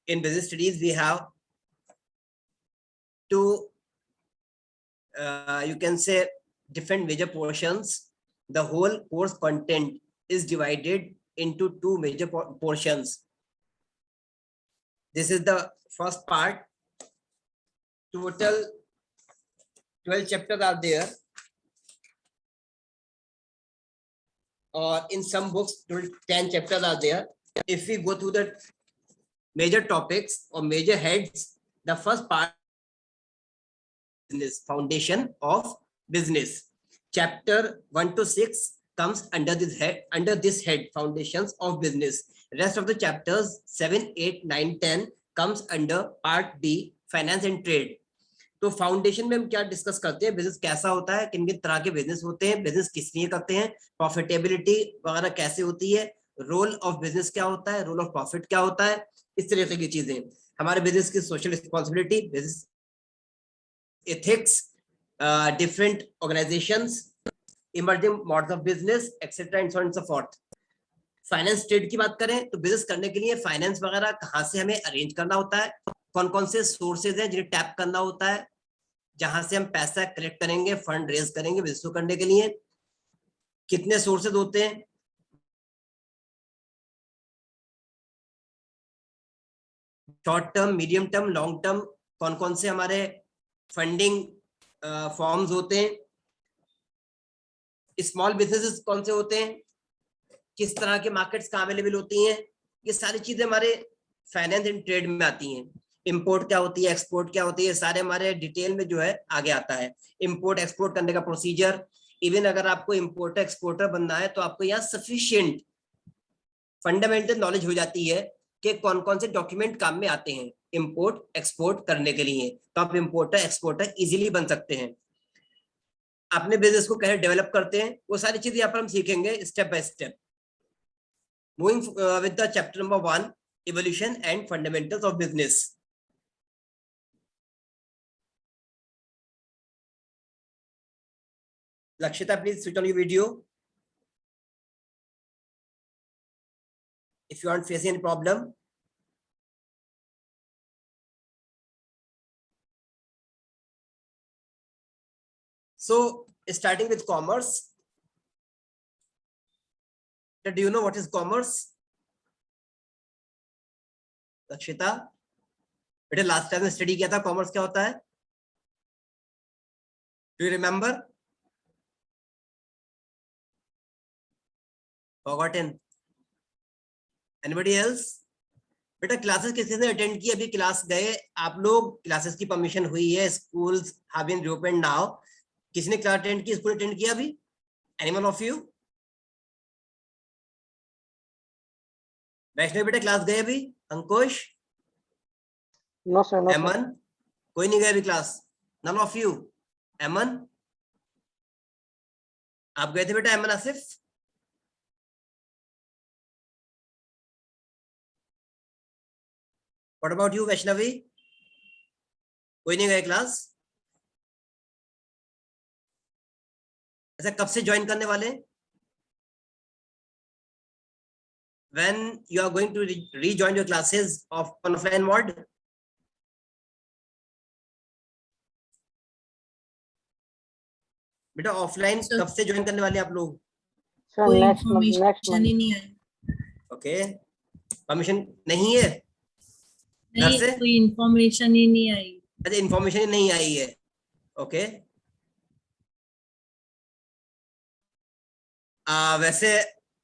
in business studies we have two, you can say, different major portions. The whole course content is divided into two major portions. This is the first part. Total 12 chapters are there, or in some books 10 chapters are there. If we go through the major topics or major heads, the first part is foundation of business. Chapter 1 to 6 comes under this head, foundations of business. Rest of the chapters 7, 8, 9, 10 comes under part B, finance and trade. तो foundation में हम क्या discuss करते हैं, business कैसा होता है, किन किन तरह के बिजनेस होते हैं, बिजनेस किस लिए करते हैं, प्रॉफिटेबिलिटी वगैरह कैसे होती है, रोल ऑफ बिजनेस क्या होता है, रोल ऑफ प्रॉफिट क्या होता है, इस तरह की चीजें, हमारे बिजनेस की social responsibility, business ethics, different organisations, emerging models of business, etcetera and so on so forth. Finance trade की बात करें तो बिजनेस करने के लिए फाइनेंस वगैरह कहाँ से हमें अरेंज करना होता है, कौन कौन से सोर्सेज हैं जिन्हें टैप करना होता है, जहां से हम पैसा कलेक्ट करेंगे, फंड रेज करेंगे बिजनेस को करने के लिए, कितने सोर्सेज होते हैं, short term, medium term, long term, कौन कौन से हमारे फंडिंग फॉर्म्स होते हैं, स्मॉल बिजनेसेस कौन से होते हैं, किस तरह के मार्केट्स कहाँ अवेलेबल होती हैं, ये सारी चीजें हमारे फाइनेंस एंड ट्रेड में आती हैं. इंपोर्ट क्या होती है, एक्सपोर्ट क्या होती है, सारे हमारे डिटेल में जो है आगे आता है. इंपोर्ट एक्सपोर्ट करने का प्रोसीजर, इवन अगर आपको इंपोर्टर एक्सपोर्टर बनना है तो आपको यहाँ सफिशिएंट फंडामेंटल नॉलेज हो जाती है कि कौन कौन से डॉक्यूमेंट काम में आते हैं इंपोर्ट एक्सपोर्ट करने के लिए, तो आप इंपोर्टर एक्सपोर्टर इजीली बन सकते हैं. अपने बिजनेस को कैसे डेवलप करते हैं वो सारी चीजें यहाँ पर हम सीखेंगे step by step. Moving with the chapter number 1, evolution and fundamentals of business. Lakshita, please switch on your video if you aren't facing any problem. So starting with commerce, do you know what is commerce? Lakshita बेटा, last time study किया था, commerce क्या होता है, do you remember? Forgotten? Anybody else? बेटा classes किसी ने attend की, अभी क्लास गए आप लोग, क्लासेस की परमिशन हुई है, schools have been reopened now. किसी ने क्लास अटेंड की, स्कूल अटेंड किया अभी? Anyone of you? वैष्णव बेटा क्लास गए अभी? अंकुश? नो सर, नो एमन? कोई नहीं गया अभी क्लास? None of you? एमन आप गए थे बेटा? Aiman, Asif? What about you Vaishnavi? कोई नहीं गए क्लास? ऐसा कब से ज्वाइन करने वाले? When you are going to rejoin your classes of offline mode? बेटा ऑफलाइन कब से ज्वाइन करने वाले आप लोग? Sir, next month. Okay, permission नहीं है? नहीं, कोई इंफॉर्मेशन ही नहीं आई. अच्छा, इंफॉर्मेशन ही नहीं आई है. ओके, वैसे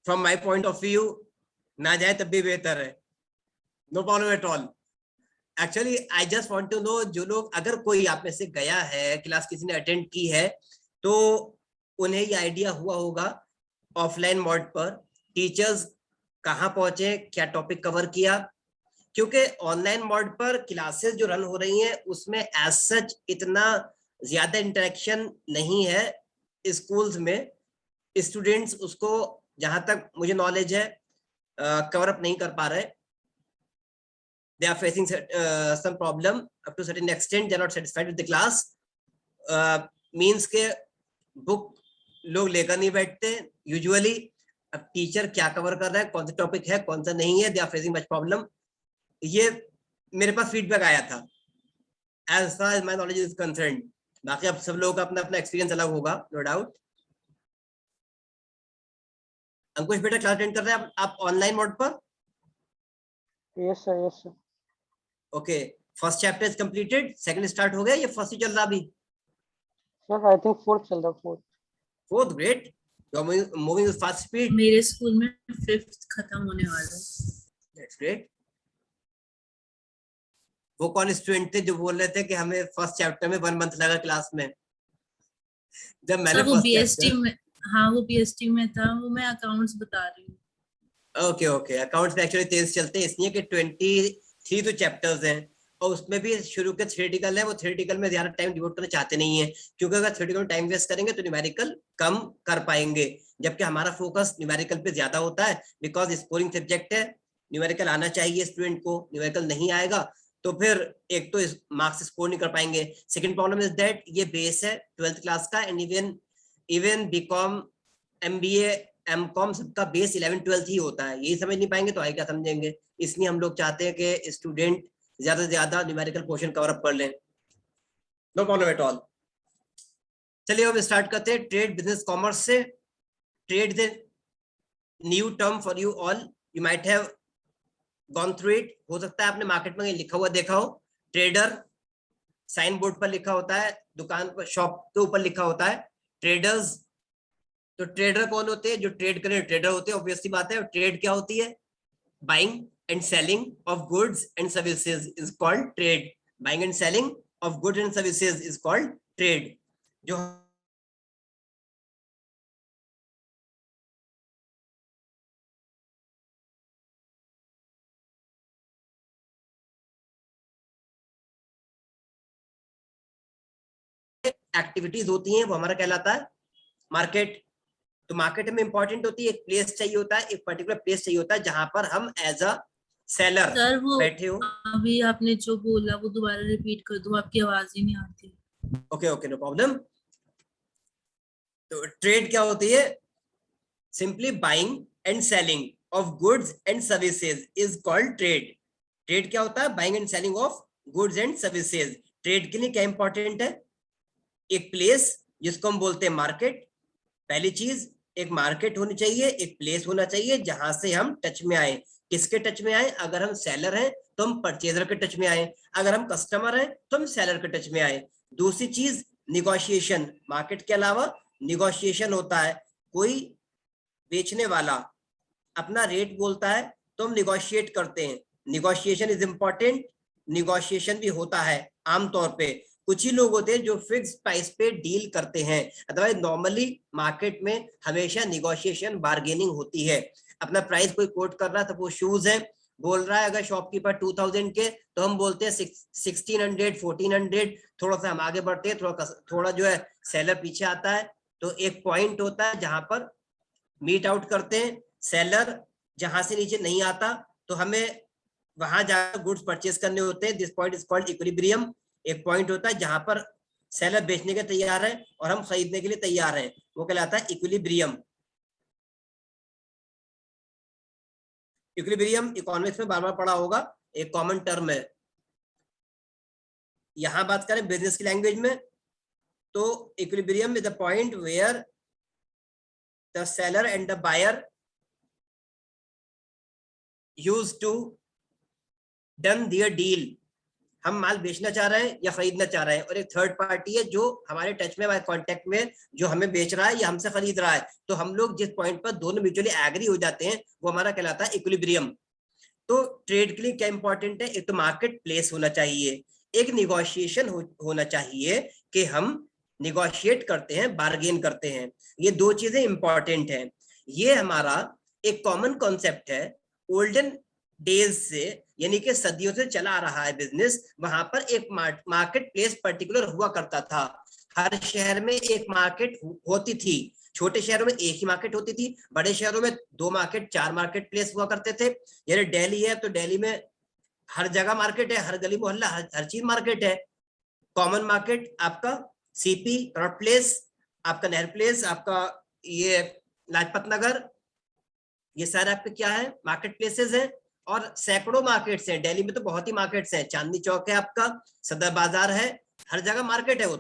from my point of view ना जाए तब भी बेहतर है, no problem at all. Actually I just want to know, जो लोग, अगर कोई आप में से गया है, क्लास किसी ने अटेंड की है, तो उन्हें ये आइडिया हुआ होगा ऑफलाइन मोड पर टीचर्स कहाँ पहुंचे, क्या टॉपिक कवर किया. क्योंकि ऑनलाइन मोड पर क्लासेस जो रन हो रही हैं उसमें एज सच इतना ज्यादा इंटरेक्शन नहीं है स्कूल्स में. स्टूडेंट्स उसको, जहां तक मुझे नॉलेज है, कवर अप नहीं कर पा रहे. They are facing some problem up to certain extent. They are not satisfied with the class. Means के बुक लोग लेकर नहीं बैठते यूजुअली. अब टीचर क्या कवर कर रहा है, कौन सा टॉपिक है, कौन सा नहीं है, they are facing much problem. ये मेरे पास फीडबैक आया था, as far as my knowledge is concern. बाकी अब सब लोगों का अपना अपना एक्सपीरियंस अलग होगा, नो डाउट। अंकुश बेटा क्लास अटेंड कर रहे हैं आप ऑनलाइन मोड पर? Yes sir, yes sir. Okay, first chapter is completed, second start हो गया, ये फर्स्ट ही चल रहा अभी? Sir, I think fourth चल रहा, fourth. Fourth, great, you are moving with fast speed, मेरे स्कूल में फिफ्थ खत्म होने वाला है। That's great. वो कौन स्टूडेंट थे जो बोल रहे थे कि हमें फर्स्ट चैप्टर में 1 मंथ लगा क्लास में? जब मैंने सर वो फर्स्ट बीएसटी चैप्टर, में, हाँ वो बीएसटी में था, वो मैं अकाउंट्स बता रही हूँ। ओके ओके, अकाउंट्स में एक्चुअली तेज चलते हैं इसलिए कि 23 तो चैप्टर्स हैं, और उसमें भी शुरू के थ्योरेटिकल है, वो थ्योरेटिकल में ज्यादा टाइम डिवोट करना चाहते नहीं है, क्योंकि अगर थ्योरेटिकल में टाइम वेस्ट करेंगे तो न्यूमेरिकल कम कर पाएंगे, जबकि हमारा फोकस न्यूमेरिकल पे ज्यादा होता है, बिकॉज स्कोरिंग सब्जेक्ट है, न्यूमेरिकल आना चाहिए स्टूडेंट को, न्यूमेरिकल नहीं आएगा तो फिर एक तो मार्क्स स्कोर नहीं कर पाएंगे। सेकंड प्रॉब्लम इज दैट ये बेस है 12th क्लास का, and even BCom, MBA, MCom सबका बेस 11th-12th ही होता है, यही समझ नहीं पाएंगे तो आगे क्या समझेंगे। इसलिए हम लोग चाहते हैं कि स्टूडेंट ज्यादा से ज्यादा न्यूमेरिकल पोर्शन कवर अप कर लें, नो प्रॉब्लम एट ऑल। चलिए अब स्टार्ट करते हैं ट्रेड बिजनेस कॉमर्स से। Trade is new term for you all, you might have gone through it, हो सकता है आपने मार्केट में लिखा हुआ देखा हो। ट्रेडर साइन बोर्ड पर लिखा होता है, दुकान पर शॉप के ऊपर लिखा होता है ट्रेडर्स। तो ट्रेडर कौन होते हैं? जो ट्रेड करें ट्रेडर होते हैं, ऑब्वियस सी बात है। ट्रेड क्या होती है? Buying and selling of goods and services is called trade. Buying and selling of goods and services is called trade. जो एक्टिविटीज होती हैं वो हमारा कहलाता है मार्केट। तो मार्केट में इंपॉर्टेंट होती है, एक प्लेस चाहिए होता है, एक पर्टिकुलर प्लेस चाहिए होता है जहां पर हम एज अ सेलर सर वो बैठे हो। अभी आपने जो बोला वो दोबारा रिपीट कर दो, आपकी आवाज ही नहीं आती। Okay okay, no problem. तो ट्रेड क्या होती है? Simply buying and selling of goods and services is called trade. Trade क्या होता है? Buying and selling of goods and services. Trade के लिए क्या इंपॉर्टेंट है? एक प्लेस जिसको हम बोलते हैं मार्केट। पहली चीज, एक मार्केट होनी चाहिए, एक प्लेस होना चाहिए जहां से हम टच में आए। किसके टच में आए? अगर हम सेलर हैं तो हम परचेजर के टच में आए, अगर हम कस्टमर हैं तो हम सेलर के टच में आए। दूसरी चीज निगोशिएशन, मार्केट के अलावा निगोशिएशन होता है। कोई बेचने वाला अपना रेट बोलता है तो हम निगोशिएट करते हैं, निगोशिएशन इज इंपॉर्टेंट। निगोशिएशन भी होता है आमतौर पे, कुछ ही लोग होते हैं जो फिक्स प्राइस पे डील करते हैं, अदरवाइज नॉर्मली मार्केट में हमेशा निगोशिएशन बार्गेनिंग होती है। अपना प्राइस कोई कोट कर रहा है, तो वो शूज है, बोल रहा है अगर शॉपकीपर 2000 के, तो हम बोलते हैं 1600 1400, थोड़ा सा हम आगे बढ़ते हैं, थोड़ा जो है सेलर पीछे आता है। तो एक पॉइंट होता है जहां पर मीट आउट करते हैं, सेलर जहां से नीचे नहीं आता तो हमें वहां जाकर गुड्स परचेस करने होते हैं। This point is called equilibrium. एक पॉइंट होता है जहां पर सेलर बेचने के तैयार है और हम खरीदने के लिए तैयार हैं, वो कहलाता है इक्विलिब्रियम। इक्विलिब्रियम इकोनॉमिक्स में बार बार पढ़ा होगा, एक कॉमन टर्म है। यहां बात करें बिजनेस की लैंग्वेज में, तो equilibrium is the point where the seller and the buyer used to done their deal. हम माल बेचना चाह रहे हैं या खरीदना चाह रहे हैं, और एक थर्ड पार्टी है जो हमारे टच में, हमारे कांटेक्ट में, जो हमें बेच रहा है या हमसे खरीद रहा है। तो हम लोग जिस पॉइंट पर दोनों म्यूचुअली एग्री हो जाते हैं वो हमारा कहलाता है इक्विलिब्रियम। तो ट्रेड के लिए क्या इंपॉर्टेंट है? एक तो मार्केट प्लेस होना चाहिए, एक निगोशिएशन होना चाहिए कि हम निगोशिएट करते हैं, बार्गेन करते हैं। ये दो चीजें इंपॉर्टेंट हैं। ये हमारा एक कॉमन कॉन्सेप्ट है, ओल्डन डेज से, यानी कि सदियों से चला आ रहा है बिजनेस। वहां पर एक मार्केट प्लेस पर्टिकुलर हुआ करता था, हर शहर में एक मार्केट होती थी। छोटे शहरों में एक ही मार्केट होती थी, बड़े शहरों में 2 मार्केट 4 मार्केट प्लेस हुआ करते थे। यानी दिल्ली है तो दिल्ली में हर जगह मार्केट है, हर गली मोहल्ला हर चीज मार्केट है। कॉमन मार्केट आपका सीपी कनॉट प्लेस, आपका नेहरू प्लेस, आपका ये लाजपत नगर, ये सारे आपके क्या है? मार्केट प्लेसेस हैं। और सैकड़ों मार्केट्स हैं। दिल्ली में तो बहुत ही मार्केट्स हैं, चांदनी चौक है आपका, सदर बाजार है, हर जगह मार्केट है वो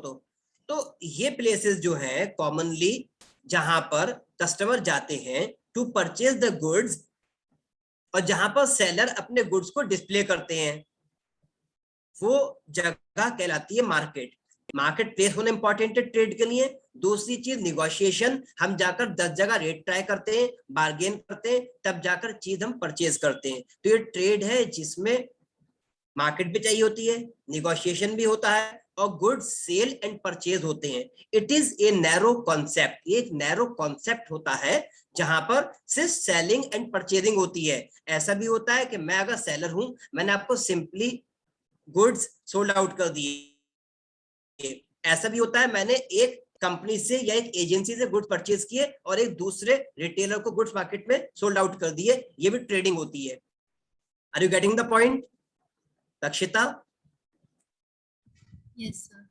तो ये प्लेसेस जो है कॉमनली जहां पर कस्टमर जाते हैं टू परचेज द गुड्स, और जहां पर सेलर अपने गुड्स को डिस्प्ले करते हैं, वो जगह कहलाती है मार्केट। मार्केट प्लेस होना इंपॉर्टेंट है ट्रेड के लिए। दूसरी चीज निगोशिएशन, हम जाकर 10 जगह रेट ट्राई करते हैं, बार्गेन करते हैं, तब जाकर चीज हम परचेज करते हैं। तो ये ट्रेड है जिसमें मार्केट भी चाहिए होती है, निगोशिएशन भी होता है, और गुड्स सेल एंड परचेज होते हैं। It is a narrow concept, ये एक नैरो कॉन्सेप्ट होता है जहां पर सिर्फ सेलिंग एंड परचेजिंग होती है। ऐसा भी होता है कि मैं अगर सेलर हूं, मैंने आपको सिंपली गुड्स सोल्ड आउट कर दिए। ऐसा भी होता है मैंने एक कंपनी से या एक एजेंसी से गुड्स परचेज किए और एक दूसरे रिटेलर को गुड्स मार्केट में सोल्ड आउट कर दिए, ये भी ट्रेडिंग होती है। Are you getting the point Rakshita? Yes, sir.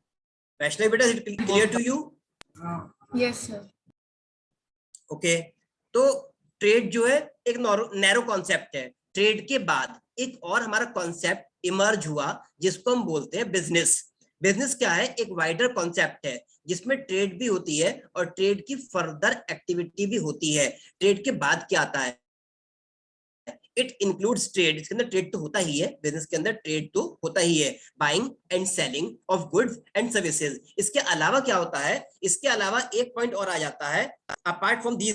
Vaishnavi बेटा, is it clear to you? Yes, sir. Okay, तो ट्रेड जो है एक नैरो कॉन्सेप्ट है। ट्रेड के बाद एक और हमारा कॉन्सेप्ट इमर्ज हुआ जिसको हम बोलते हैं बिजनेस। बिजनेस क्या है? एक वाइडर कॉन्सेप्ट है जिसमें ट्रेड भी होती है और ट्रेड की फर्दर एक्टिविटी भी होती है। ट्रेड के बाद क्या आता है? It includes trade. इसके अंदर ट्रेड तो होता ही है, बिजनेस के अंदर ट्रेड तो होता ही है, buying and selling of goods and services. इसके अलावा क्या होता है? इसके अलावा एक पॉइंट और आ जाता है, अपार्ट फ्रॉम दीज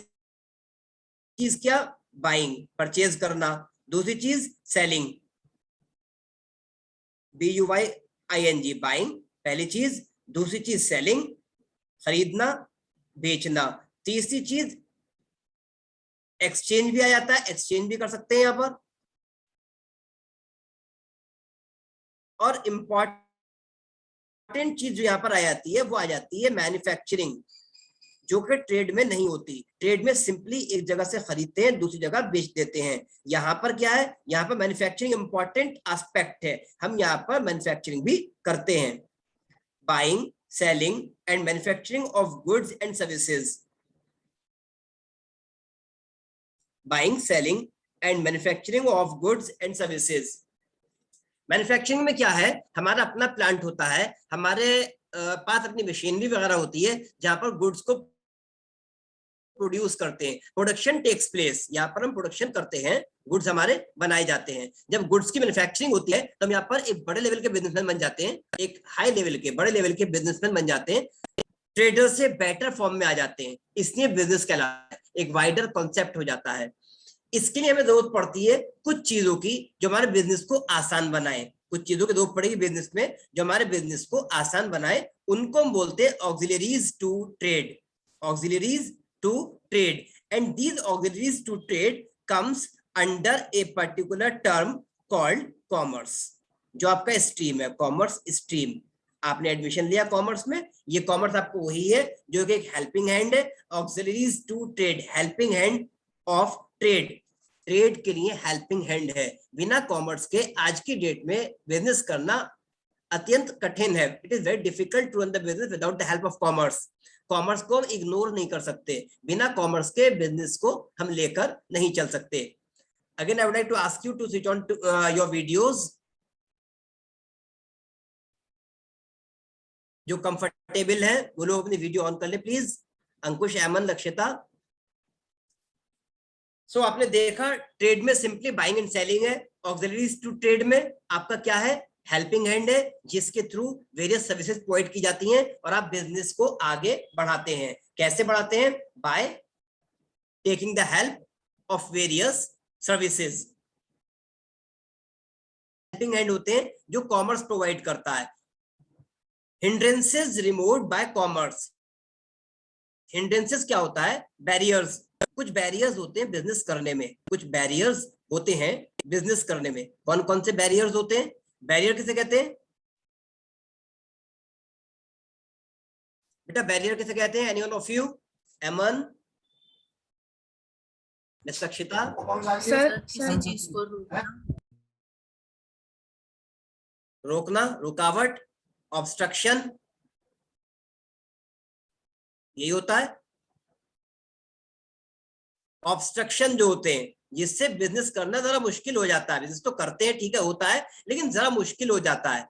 चीज, क्या? बाइंग, परचेज करना, दूसरी चीज सेलिंग, BUYING, बाइंग पहली चीज, दूसरी चीज सेलिंग, खरीदना बेचना, तीसरी चीज एक्सचेंज भी आ जाता है, एक्सचेंज भी कर सकते हैं यहां पर। और इंपॉर्टेंट चीज जो यहां पर आ जाती है वो आ जाती है मैन्युफैक्चरिंग, जो कि ट्रेड में नहीं होती। ट्रेड में सिंपली एक जगह से खरीदते हैं, दूसरी जगह बेच देते हैं। यहाँ पर क्या है? यहाँ पर मैन्युफैक्चरिंग इंपॉर्टेंट एस्पेक्ट है, हम यहाँ पर मैन्युफैक्चरिंग भी करते हैं। Buying, selling and manufacturing of goods and services. Buying, selling and manufacturing of goods and services. Manufacturing में क्या है? हमारा अपना प्लांट होता है, हमारे पास अपनी मशीनरी वगैरह होती है जहां पर गुड्स को प्रोड्यूस करते हैं। प्रोडक्शन टेक्स प्लेस, यहाँ पर हम प्रोडक्शन करते हैं, गुड्स हमारे बनाए जाते हैं। जब गुड्स की मैन्युफैक्चरिंग होती है तो हम यहाँ पर एक बड़े लेवल के बिजनेसमैन बन जाते हैं, एक हाई लेवल के बड़े लेवल के बिजनेसमैन बन जाते हैं, ट्रेडर से बेटर फॉर्म में आ जाते हैं, इसलिए बिजनेस कहलाता है, एक वाइडर कॉन्सेप्ट हो जाता है। इसके लिए हमें जरूरत पड़ती है कुछ चीजों की जो हमारे बिजनेस को आसान बनाए। कुछ चीजों की जरूरत पड़ेगी बिजनेस में जो हमारे बिजनेस को आसान बनाए, उनको हम बोलते हैं auxiliaries to trade. Auxiliaries to trade, and these auxiliaries to trade comes under a particular term called commerce. जो आपका स्ट्रीम है, कॉमर्स स्ट्रीम, आपने एडमिशन लिया कॉमर्स में, ये कॉमर्स आपको वही है जो कि एक हेल्पिंग हैंड है। Auxiliaries to trade, helping hand of trade, trade के लिए हेल्पिंग हैंड है। बिना कॉमर्स के आज की डेट में बिजनेस करना अत्यंत कठिन है। It is very difficult to run the business without the help of commerce. Commerce को हम इग्नोर नहीं कर सकते, बिना कॉमर्स के बिजनेस को हम लेकर नहीं चल सकते। Again I would like to ask you to switch on your videos. जो कंफर्टेबल है वो लोग अपनी वीडियो ऑन कर ले प्लीज। अंकुश, एमन, लक्षिता। सो आपने देखा ट्रेड में सिंपली बाइंग एंड सेलिंग है। ऑक्सिलरीज टू ट्रेड में आपका क्या है? हेल्पिंग हैंड है, जिसके थ्रू वेरियस सर्विसेज प्रोवाइड की जाती हैं और आप बिजनेस को आगे बढ़ाते हैं। कैसे बढ़ाते हैं? By taking the help of various services. Helping hand होते हैं जो कॉमर्स प्रोवाइड करता है। Hindrances removed by commerce. Hindrances क्या होता है? बैरियर्स। कुछ बैरियर्स होते हैं बिजनेस करने में, कुछ बैरियर्स होते हैं बिजनेस करने में। कौन कौन से बैरियर्स होते हैं? बैरियर किसे कहते हैं बेटा? बैरियर किसे कहते हैं? Anyone of you? एमन, मिस अक्षिता? सर, किसी चीज को रोकना, रुकावट, ऑब्स्ट्रक्शन, यही होता है। ऑब्स्ट्रक्शन जो होते हैं, जिससे बिजनेस करना जरा मुश्किल हो जाता है। बिजनेस तो करते हैं, ठीक है, होता है, लेकिन जरा मुश्किल हो जाता है।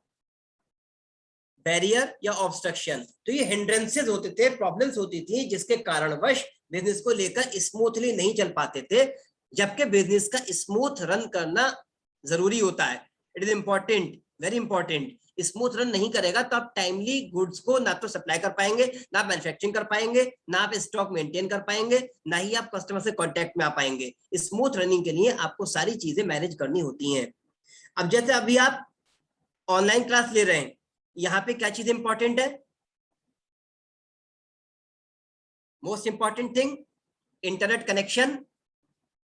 बैरियर या ऑब्स्ट्रक्शन, तो ये हिंड्रेंसेस होते थे, प्रॉब्लम्स होती थी, जिसके कारणवश बिजनेस को लेकर स्मूथली नहीं चल पाते थे, जबकि बिजनेस का स्मूथ रन करना जरूरी होता है। It is important, very important. Smooth run नहीं करेगा तो आप टाइमली गुड्स को ना तो सप्लाई कर पाएंगे, ना आप मैन्युफैक्चरिंग कर पाएंगे, ना आप स्टॉक मेंटेन कर पाएंगे, ना ही आप कस्टमर से कांटेक्ट में आ पाएंगे। स्मूथ रनिंग के लिए आपको सारी चीजें मैनेज करनी होती हैं। अब जैसे अभी आप ऑनलाइन क्लास ले रहे हैं, यहाँ पे क्या चीज इंपॉर्टेंट है? Most important thing, internet connection.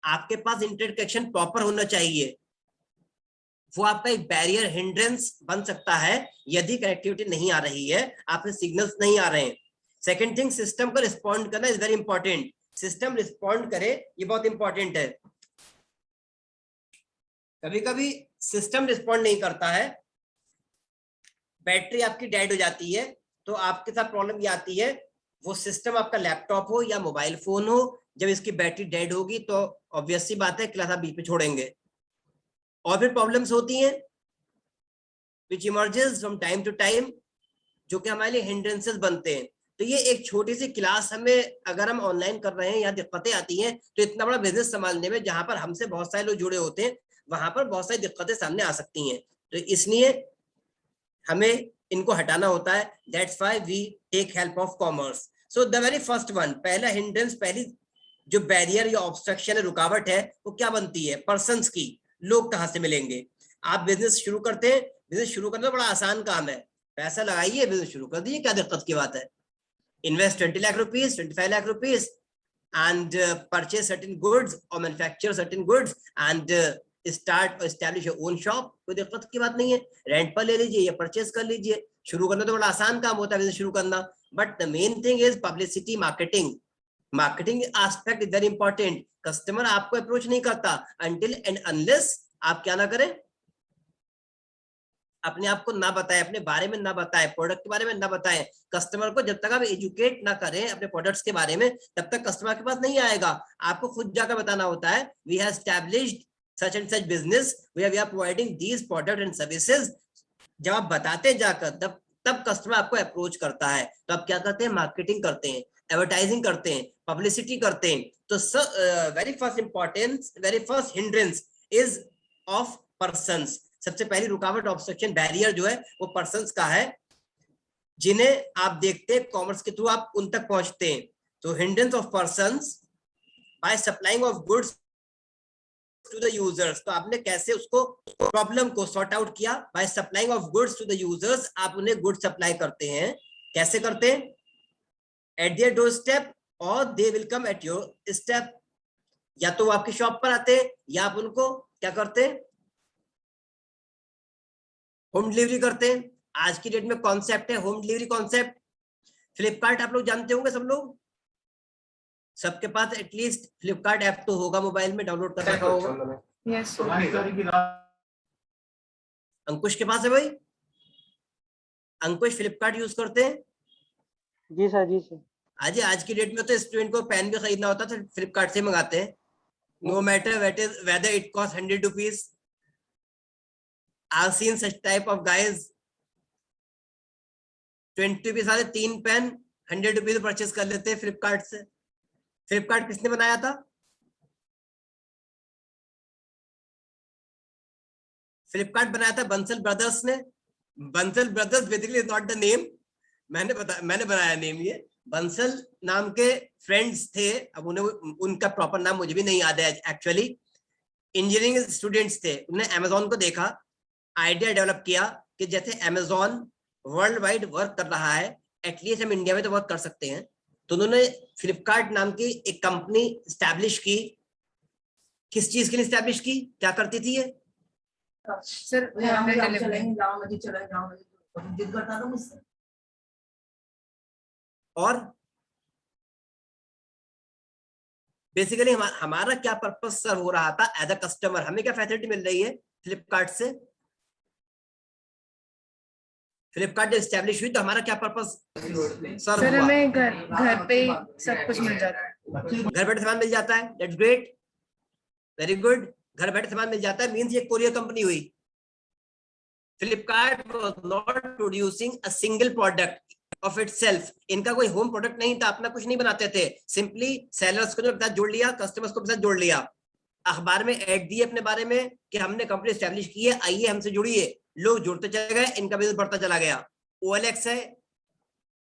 आपके पास इंटरनेट कनेक्शन प्रॉपर होना चाहिए। वो आपका एक बैरियर, हिंड्रेंस बन सकता है यदि कनेक्टिविटी नहीं आ रही है, आपके सिग्नल्स नहीं आ रहे हैं। सेकेंड थिंग, सिस्टम को रिस्पॉन्ड करना is very important. System respond करे, ये बहुत इंपॉर्टेंट है। कभी कभी सिस्टम रिस्पॉन्ड नहीं करता है, बैटरी आपकी डेड हो जाती है, तो आपके साथ प्रॉब्लम ये आती है, वो सिस्टम आपका लैपटॉप हो या मोबाइल फोन हो, जब इसकी बैटरी डेड होगी तो ऑब्वियस सी बात है क्लास आप बीच में छोड़ेंगे। और फिर प्रॉब्लम्स होती हैं which emerges from time to time, जो कि हमारे लिए हिंड्रेंसेस बनते हैं। तो ये एक छोटी सी क्लास हमें, अगर हम ऑनलाइन कर रहे हैं, यहाँ दिक्कतें आती हैं, तो इतना बड़ा बिजनेस संभालने में जहां पर हमसे बहुत सारे लोग जुड़े होते हैं, वहां पर बहुत सारी दिक्कतें सामने आ सकती हैं। तो इसलिए हमें इनको हटाना होता है। That's why we take help of commerce. So the very first one, पहला हिंड्रेंस, पहली जो बैरियर या ऑब्स्ट्रक्शन है, रुकावट है, वो क्या बनती है? पर्सन्स की। लोग कहाँ से मिलेंगे? आप बिजनेस शुरू करते हैं, बिजनेस शुरू करना बड़ा आसान काम है, पैसा लगाइए, बिजनेस शुरू कर दीजिए, क्या दिक्कत की बात है? Invest 20 lakh rupees, 25 lakh rupees and purchase certain goods or manufacture certain goods and start or establish your own shop। कोई दिक्कत की बात नहीं है, रेंट पर ले लीजिए या परचेज कर लीजिए। शुरू करना तो बड़ा आसान काम होता है बिजनेस शुरू करना, but the main thing is publicity, marketing. Marketing aspect is very important. Customer आपको अप्रोच नहीं करता अनटिल एंड अनलेस आप क्या ना करें, अपने आप को ना बताएं, अपने बारे में ना बताएं, प्रोडक्ट के बारे में ना बताएं। कस्टमर को जब तक आप एजुकेट ना करें अपने प्रोडक्ट्स के बारे में, तब तक कस्टमर के पास नहीं आएगा। आपको खुद जाकर बताना होता है, we have established such and such business, we are providing these product and services. जब आप बताते जाकर, तब कस्टमर आपको अप्रोच करता है। तो आप क्या करते हैं? मार्केटिंग करते हैं, एडवर्टाइजिंग करते हैं, पब्लिसिटी करते हैं। तो very first importance, very first hindrance is of persons. सबसे पहली रुकावट, ऑब्स्ट्रक्शन, बैरियर जो है वो पर्सन्स का है, जिन्हें आप देखते हैं कॉमर्स के थ्रू आप उन तक पहुंचते हैं। तो hindrance of persons by supplying of goods to the users. तो आपने कैसे उसको, प्रॉब्लम को सॉर्ट आउट किया? By supplying of goods to the users. आप उन्हें गुड्स सप्लाई करते हैं। कैसे करते हैं? एट देयर डोर स्टेप और they will come at your step. या तो वो आपकी शॉप पर आते हैं, या आप उनको क्या करते हैं? होम डिलीवरी करते हैं। आज की डेट में कॉन्सेप्ट है होम डिलीवरी कॉन्सेप्ट। फ्लिपकार्ट आप लोग जानते होंगे, सब लोग, सबके पास एटलीस्ट फ्लिपकार्ट ऐप तो होगा, मोबाइल में डाउनलोड कर रखा होगा। यस अंकुश के पास है भाई? अंकुश फ्लिपकार्ट यूज करते हैं? जी सर, जी सर। आज की डेट में तो स्टूडेंट को पेन भी खरीदना होता है तो फ्लिपकार्ट से मंगाते हैं, no matter whether it cost 100 rupees. I've seen such type of guys, 20 rupees वाले 3 पेन 100 रुपीज परचेज कर लेते हैं फ्लिपकार्ट से। फ्लिपकार्ट किसने बनाया था? फ्लिपकार्ट बनाया था बंसल ब्रदर्स ने। Bansal brothers basically is not the name, मैंने बनाया नेम। ये बंसल नाम के फ्रेंड्स थे, अब उन्हें उनका प्रॉपर नाम मुझे भी नहीं याद है एक्चुअली। इंजीनियरिंग स्टूडेंट्स थे, उन्होंने अमेजोन को देखा, आइडिया डेवलप किया कि जैसे अमेजोन वर्ल्ड वाइड वर्क कर रहा है, एटलीस्ट हम इंडिया में तो वर्क कर सकते हैं। तो उन्होंने फ्लिपकार्ट नाम की एक कंपनी स्टैब्लिश की। किस चीज के लिए स्टैब्लिश की? क्या करती थी ये? सर और बेसिकली हमारा क्या पर्पस सर्व हो रहा था एज अ कस्टमर? हमें क्या फैसिलिटी मिल रही है फ्लिपकार्ट से? फ्लिपकार्ट जब एस्टैब्लिश हुई तो हमारा क्या पर्पस सर्व सर हुआ? हमें घर पे सब कुछ मिल जाता है। घर बैठे सामान मिल जाता है, दैट्स ग्रेट। वेरी गुड, घर बैठे सामान मिल जाता है, मींस ये कोरियर कंपनी हुई। Flipkart was not producing a single product of itself, इनका कोई होम प्रोडक्ट नहीं था, अपना कुछ नहीं बनाते थे, सिंपली सेलर्स को जो साथ जोड़ लिया, कस्टमर्स को साथ जोड़ लिया, अखबार में ऐड दिए अपने बारे में कि हमने कंपनी एस्टेब्लिश की है, आइए हमसे जुड़िए, लोग जुड़ते चले गए, इनका बिजनेस बढ़ता चला गया। OLX है,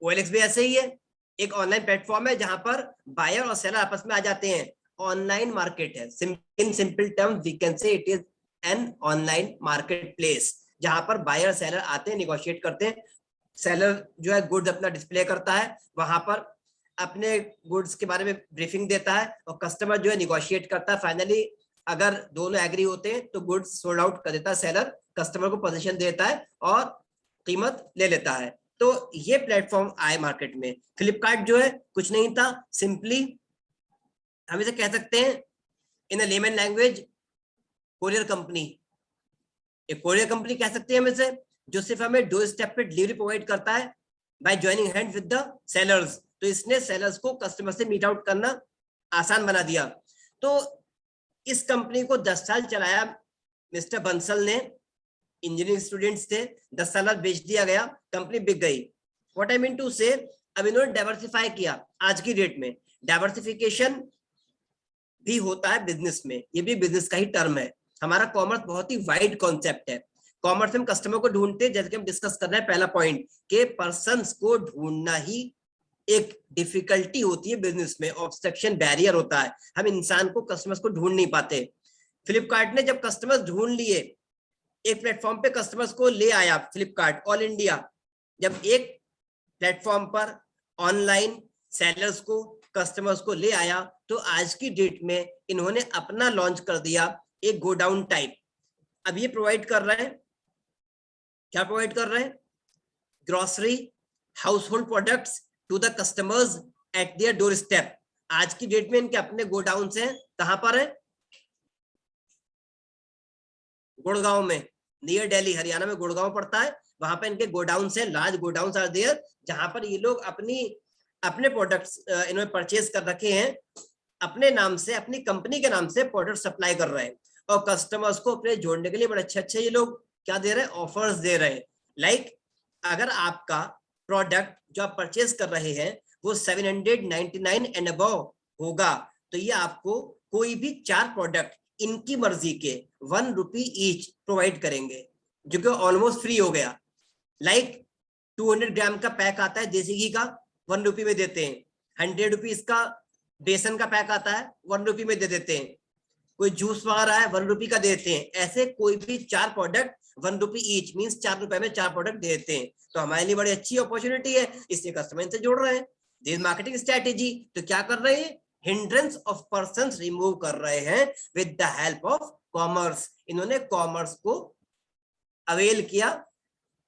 OLX भी ऐसे ही है, एक ऑनलाइन प्लेटफॉर्म है जहां पर बायर और सेलर आपस में आ जाते हैं, ऑनलाइन मार्केट है, in simple term we can say it is an online market place, जहां पर बायर सेलर आते हैं, निगोशिएट करते हैं, सेलर जो है गुड्स अपना डिस्प्ले करता है, वहां पर अपने गुड्स के बारे में ब्रीफिंग देता है, और कस्टमर जो है निगोशिएट करता है, फाइनली अगर दोनों एग्री होते हैं तो गुड्स सोल्ड आउट कर देता है सेलर, कस्टमर को पोजीशन देता है और कीमत ले लेता है। तो ये प्लेटफॉर्म आए मार्केट में। फ्लिपकार्ट जो है कुछ नहीं था, सिंपली हम इसे कह सकते हैं इन a layman language courier company, एक कोरियर कंपनी कह सकते हैं हम इसे, जो सिर्फ हमें 2 स्टेप पे डिलीवरी प्रोवाइड करता है bye joining hand with the sellers. तो इसने सेलर्स को कस्टमर से मीट आउट करना आसान बना दिया। तो इस कंपनी को 10 साल चलाया मिस्टर बंसल ने, इंजीनियरिंग स्टूडेंट्स थे, 10 साल बाद बेच दिया गया, कंपनी बिक गई। व्हाट आई मीन टू से, अब इन्होंने डाइवर्सिफाई किया। आज की डेट में डाइवर्सिफिकेशन भी होता है बिजनेस में, ये भी बिजनेस का ही टर्म है। हमारा कॉमर्स बहुत ही वाइड कॉन्सेप्ट है, कॉमर्स में हम कस्टमर को ढूंढते हैं, जैसे कि हम डिस्कस कर रहे हैं पहला पॉइंट, के पर्संस को ढूंढना ही एक डिफिकल्टी होती है बिजनेस में, ऑब्स्ट्रक्शन बैरियर होता है, हम इंसान को कस्टमर्स को ढूंढ नहीं पाते। फ्लिपकार्ट ने जब कस्टमर्स ढूंढ लिए, एक प्लेटफॉर्म पे कस्टमर्स को ले आया, फ्लिपकार्ट ऑल इंडिया जब एक प्लेटफॉर्म पर ऑनलाइन सेलर्स को कस्टमर्स को ले आया, तो आज की डेट में इन्होंने अपना लॉन्च कर दिया एक गोडाउन टाइप। अब ये प्रोवाइड कर रहे हैं, क्या प्रोवाइड कर रहे हैं, grocery household products to the customers at their doorstep. आज की डेट में इनके अपने गोडाउन हैं, कहां पर है, गुड़गांव में, नियर दिल्ली, हरियाणा में गुड़गांव पड़ता है, वहां पे इनके गोडाउन हैं, लार्ज गोडाउन आर देयर, जहां पर ये लोग अपने प्रोडक्ट्स इन्होंने परचेज कर रखे हैं, अपने नाम से, अपनी कंपनी के नाम से प्रोडक्ट सप्लाई कर रहे हैं, और कस्टमर्स को अपने जोड़ने के लिए बड़े अच्छे ये लोग क्या दे रहे हैं, ऑफर्स दे रहे हैं। लाइक अगर आपका प्रोडक्ट जो आप परचेज कर रहे हैं वो 799 एंड अबव होगा, तो ये आपको कोई भी 4 प्रोडक्ट इनकी मर्जी के 1 रुपी ईच प्रोवाइड करेंगे, जो कि ऑलमोस्ट फ्री हो गया। लाइक 200 ग्राम का पैक आता है देसी घी का, 1 रुपी में देते हैं। 100 रुपीज का बेसन का पैक आता है, 1 रुपी में दे देते हैं। कोई जूस वगैरह है, 1 रुपी का देते हैं। ऐसे कोई भी 4 प्रोडक्ट 1 रुपी ईच, मीन्स 4 रुपए में 4 प्रोडक्ट देते हैं। तो हमारे लिए बड़ी अच्छी अपॉर्चुनिटी है, इसलिए कस्टमर से जोड़ रहे हैं। दिस मार्केटिंग स्ट्रेटेजी, तो क्या कर रहे हैं, हिंड्रेंस ऑफ पर्संस रिमूव कर रहे हैं with the help of commerce. इन्होंने कॉमर्स को अवेल किया,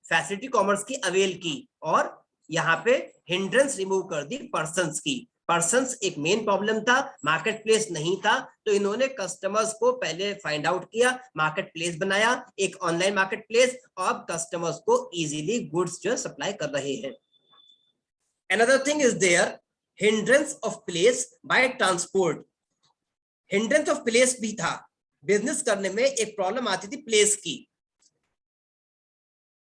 फैसिलिटी कॉमर्स की अवेल की, और यहाँ पे हिंड्रेंस रिमूव कर दी पर्संस की। पर्संस एक मेन प्रॉब्लम था, मार्केट प्लेस नहीं था, तो इन्होंने कस्टमर्स को पहले फाइंड आउट किया, मार्केट प्लेस बनाया, एक ऑनलाइन मार्केट प्लेस, और अब कस्टमर्स को इजीली गुड्स जो सप्लाई कर रहे हैं। Another thing is there, hindrance of place by transport. hindrance of place भी था, बिजनेस करने में एक प्रॉब्लम आती थी प्लेस की,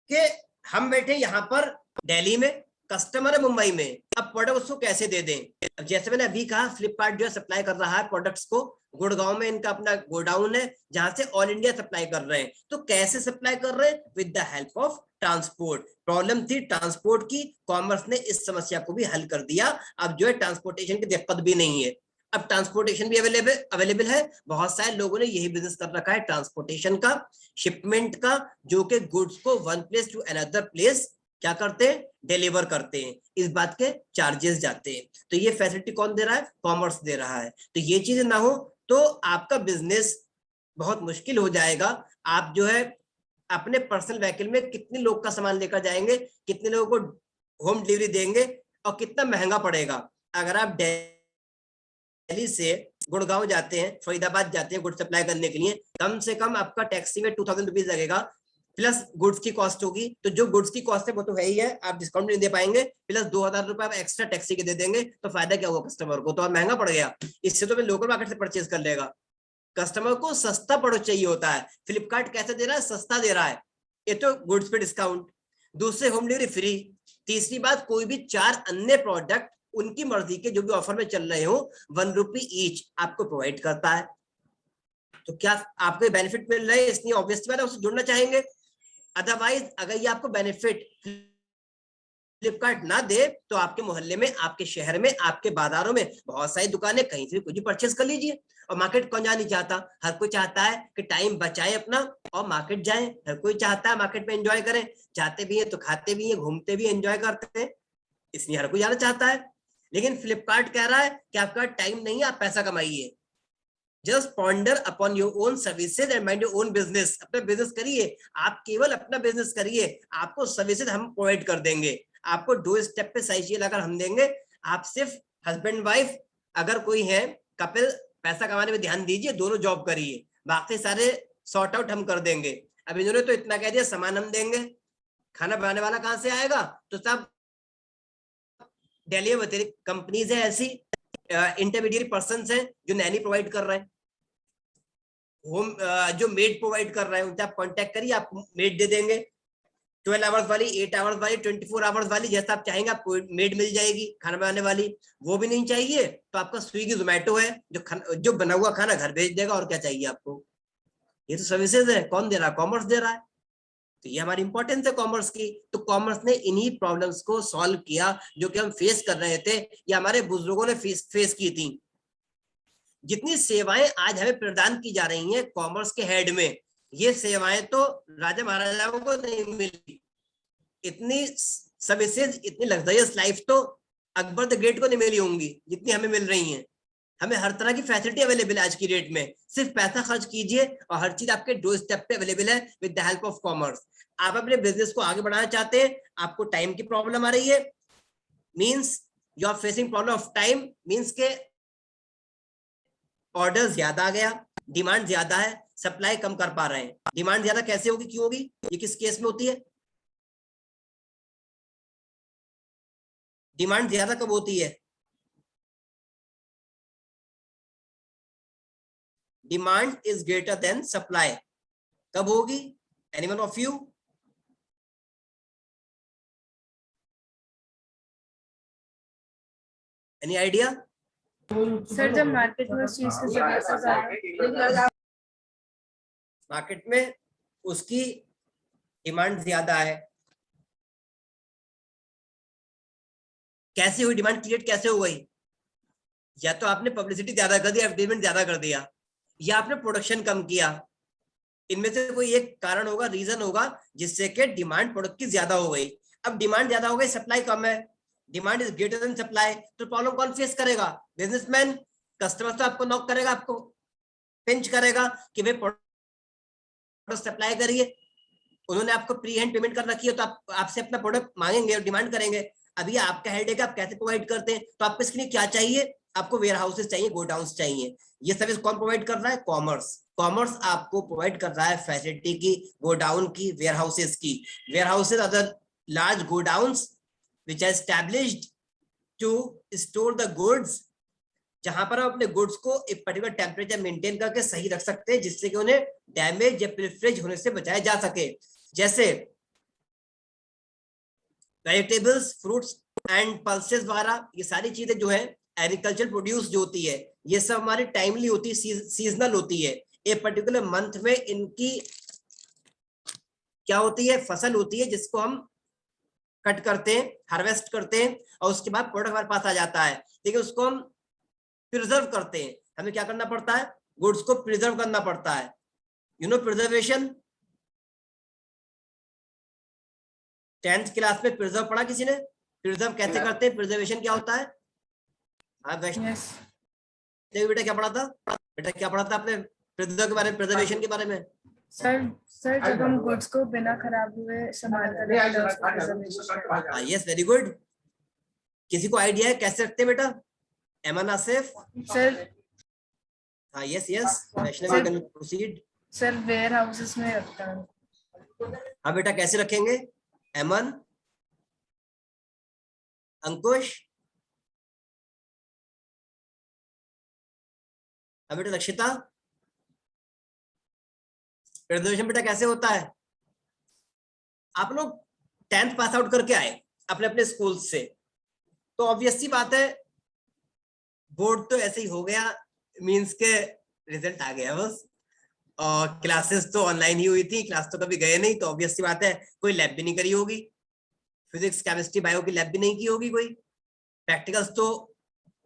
कि हम बैठे यहाँ पर दिल्ली में, कस्टमर है मुंबई में, अब प्रोडक्ट उसको कैसे दे दें। अब जैसे मैंने अभी कहा, फ्लिपकार्ट जो है सप्लाई कर रहा है प्रोडक्ट्स को, गुड़गांव में इनका अपना गोडाउन है जहां से ऑल इंडिया सप्लाई कर रहे हैं। तो कैसे सप्लाई कर रहे हैं, with the help of transport. Problem थी ट्रांसपोर्ट की, कॉमर्स ने इस समस्या को भी हल कर दिया। अब जो है ट्रांसपोर्टेशन की दिक्कत भी नहीं है, अब ट्रांसपोर्टेशन भी अवेलेबल है। बहुत सारे लोगों ने यही बिजनेस कर रखा है, ट्रांसपोर्टेशन का, शिपमेंट का, जो कि गुड्स को one place to another place क्या करते हैं, डिलीवर करते हैं, इस बात के चार्जेस जाते हैं। तो ये फैसिलिटी कौन दे रहा है, कॉमर्स दे रहा है। तो ये चीजें ना हो तो आपका बिजनेस बहुत मुश्किल हो जाएगा। आप जो है अपने पर्सनल व्हीकल में कितने लोग का सामान लेकर जाएंगे, कितने लोगों को होम डिलीवरी देंगे, और कितना महंगा पड़ेगा। अगर आप दिल्ली से गुड़गांव जाते हैं, फरीदाबाद जाते हैं गुड्स सप्लाई करने के लिए, कम से कम आपका टैक्सी में 2000 रुपीज लगेगा, प्लस गुड्स की कॉस्ट होगी। तो जो गुड्स की कॉस्ट है वो तो है ही है, आप डिस्काउंट नहीं दे पाएंगे, प्लस 2000 रुपए आप एक्स्ट्रा टैक्सी के दे देंगे, तो फायदा क्या होगा कस्टमर को, तो और महंगा पड़ गया। इससे तो मैं लोकल मार्केट से परचेज कर लेगा। कस्टमर को सस्ता प्रोडक्ट चाहिए होता है। फ्लिपकार्ट कैसे दे रहा है? सस्ता दे रहा है। ये तो गुड्स पे डिस्काउंट, दूसरे होम डिलीवरी फ्री, तीसरी बात कोई भी 4 अन्य प्रोडक्ट उनकी मर्जी के जो भी ऑफर में चल रहे हो 1 रुपी ईच आपको प्रोवाइड करता है। तो क्या आपको बेनिफिट मिल रहे हैं, इसलिए ऑब्वियसली बात है उससे जुड़ना चाहेंगे। अदरवाइज अगर ये आपको बेनिफिट फ्लिपकार्ट ना दे तो आपके मोहल्ले में, आपके शहर में, आपके बाजारों में बहुत सारी दुकानें, कहीं से भी कुछ भी परचेस कर लीजिए। और मार्केट कौन जाना नहीं चाहता? हर कोई चाहता है कि टाइम बचाए अपना और मार्केट जाए। हर कोई चाहता है मार्केट में एंजॉय करें, चाहते भी हैं तो खाते भी हैं, घूमते भी, एंजॉय करते हैं, इसलिए हर कोई जाना चाहता है। लेकिन फ्लिपकार्ट कह रहा है कि आपका टाइम नहीं है, आप पैसा कमाइए। Just ponder upon your own services and mind your own business. अपना बिजनेस करिए, आप केवल अपना बिजनेस करिए, आपको सर्विसेज हम प्रोवाइड कर देंगे। आपको 2 स्टेप पे साइकिल अगर हम देंगे, आप सिर्फ हस्बैंड वाइफ अगर कोई है कपिल, पैसा कमाने में ध्यान दीजिए, दोनों जॉब करिए, बाकी सारे सॉर्ट आउट हम कर देंगे। अब इन्होंने तो इतना कह दिया सामान हम देंगे, खाना बनाने वाला कहां से आएगा? तो सब दिल्ली में कंपनीज है ऐसी, इंटरमीडिएट पर्सन है जो नैनी प्रोवाइड कर रहे हैं, होम जो मेड प्रोवाइड कर रहे हैं, उनसे आप कांटेक्ट करिए, आप मेड दे देंगे। 12 आवर्स वाली, 8 आवर्स वाली, 24 आवर्स वाली, जैसा आप चाहेंगे आपको मेड मिल जाएगी खाना बनाने वाली। वो भी नहीं चाहिए तो आपका स्विगी जोमेटो है जो बना हुआ खाना घर भेज देगा। और क्या चाहिए आपको? ये तो सर्विसेज है। कौन दे रहा है? कॉमर्स दे रहा है। तो ये हमारी इंपॉर्टेंस है कॉमर्स की। तो कॉमर्स ने इन्हीं प्रॉब्लम्स को सॉल्व किया जो कि हम फेस कर रहे थे या हमारे बुजुर्गों ने फेस की थी। जितनी सेवाएं आज हमें प्रदान की जा रही हैं कॉमर्स के हेड में, ये सेवाएं तो राजा महाराजाओं को नहीं मिली। इतनी सर्विसेज, इतनी लग्जरियस लाइफ तो अकबर द ग्रेट को नहीं मिली होंगी जितनी हमें मिल रही हैं। हमें हर तरह की फैसिलिटी अवेलेबल है आज की डेट में। सिर्फ पैसा खर्च कीजिए और हर चीज आपके 2 स्टेप पे अवेलेबल है with the help of commerce. आप अपने बिजनेस को आगे बढ़ाना चाहते हैं, आपको टाइम की प्रॉब्लम आ रही है, means you are facing problem of time, means के ऑर्डर ज्यादा आ गया, डिमांड ज्यादा है, सप्लाई कम कर पा रहे हैं। डिमांड ज्यादा कैसे होगी, क्यों होगी? ये किस केस में होती है? डिमांड ज्यादा कब होती है? Demand is greater than supply. कब होगी? Anyone of you? Any idea? Sir जब मार्केट में उस चीज की जरूरत, मार्केट में उसकी डिमांड ज्यादा है। कैसे हुई डिमांड क्रिएट? कैसे हो गई? या तो आपने पब्लिसिटी ज्यादा कर दी, एडवर्टाइजमेंट ज्यादा कर दिया, या आपने प्रोडक्शन कम किया। इनमें से कोई एक कारण होगा, रीजन होगा जिससे कि डिमांड प्रोडक्ट की ज्यादा हो गई। अब डिमांड ज्यादा हो गई, सप्लाई कम है, demand is greater than supply, तो प्रॉब्लम कौन फेस करेगा? बिजनेसमैन। कस्टमर तो आपको नॉक करेगा, आपको पिंच करेगा कि भाई प्रोडक्ट सप्लाई करिए। उन्होंने आपको प्री हैंड पेमेंट कर रखी है तो आप आपसे अपना प्रोडक्ट मांगेंगे और डिमांड करेंगे। अभी आपका हेड है कि आप कैसे प्रोवाइड करते हैं। तो आपको इसके लिए क्या चाहिए? आपको वेयर हाउसेस चाहिए, गोडाउन्स चाहिए। ये सर्विस कौन प्रोवाइड कर रहा है? कॉमर्स। कॉमर्स आपको प्रोवाइड कर रहा है फैसिलिटी की, गोडाउन की, वेयर हाउसेस की। Warehouses are the large godowns which are established to store the goods, जहां पर हम अपने गुड्स को एक पर्टिकुलर टेम्परेचर मेंटेन करके सही रख सकते हैं जिससे कि उन्हें डैमेज या प्रिफ्रेज होने से बचाया जा सके। जैसे वेजिटेबल्स, फ्रूट्स एंड पल्सेस वगैरह, ये सारी चीजें जो है एग्रीकल्चर प्रोड्यूस जो होती है, ये सब हमारी टाइमली होती है, सीजनल होती है। एक पर्टिकुलर मंथ में इनकी क्या होती है? फसल होती है जिसको हम कट करते हैं, हार्वेस्ट करते हैं और उसके बाद प्रोडक्ट हमारे पास आ जाता है। लेकिन उसको हम प्रिजर्व करते हैं। हमें क्या करना पड़ता है? गुड्स को प्रिजर्व करना पड़ता है। You no preservation? 10th class में प्रिजर्व पढ़ा किसी ने? प्रिजर्व कैसे करते हैं? प्रिजर्वेशन क्या होता है? हाँ वैष्णव बेटा क्या पढ़ा था? बेटा क्या पढ़ा था आपने प्रिजर्व के बारे में, प्रिजर्वेशन के बारे में? सर जब हम गुड्स को बिना खराब हुए संभाल कर रखते हैं उसको preservation कहते हैं। Yes, very good. किसी को आइडिया है कैसे रखते हैं बेटा? एमन आसिफ? सर हाँ yes yes, Vaishnav you can proceed. Sir warehouses में रखता हूँ। हाँ बेटा कैसे रखेंगे? एमन, अंकुश, हाँ बेटा लक्षिता, ग्रेजुएशन बेटा कैसे होता है? आप लोग 10th पास आउट करके आए अपने अपने स्कूल से, तो ऑब्वियस सी बात है बोर्ड तो ऐसे ही हो गया, मींस के रिजल्ट आ गया बस। और क्लासेस तो ऑनलाइन ही हुई थी, क्लास तो कभी गए नहीं, तो ऑब्वियस सी बात है कोई लैब भी नहीं करी होगी, फिजिक्स केमिस्ट्री बायो की लैब भी नहीं की होगी कोई। प्रैक्टिकल्स तो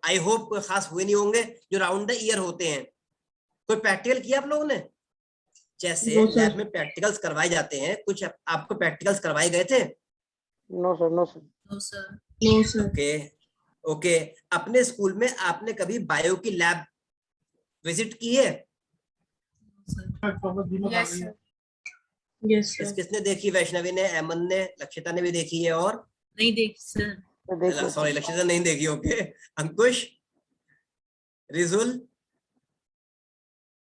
आई होप कोई खास हुए नहीं होंगे जो राउंड द ईयर होते हैं। कोई प्रैक्टिकल किया आप लोगों ने? जैसे लैब में प्रैक्टिकल्स करवाए जाते हैं, कुछ आपको प्रैक्टिकल्स करवाए गए थे? No sir, no sir. No sir. Okay okay, अपने स्कूल में आपने कभी बायो की लैब विजिट की है? Yes sir. किसने देखी? वैष्णवी ने, एमन ने, लक्षिता ने भी देखी है, और नहीं देखी सर। तो देखिए सॉरी लक्षिता नहीं देखी। ओके, अंकुश, रिजुल,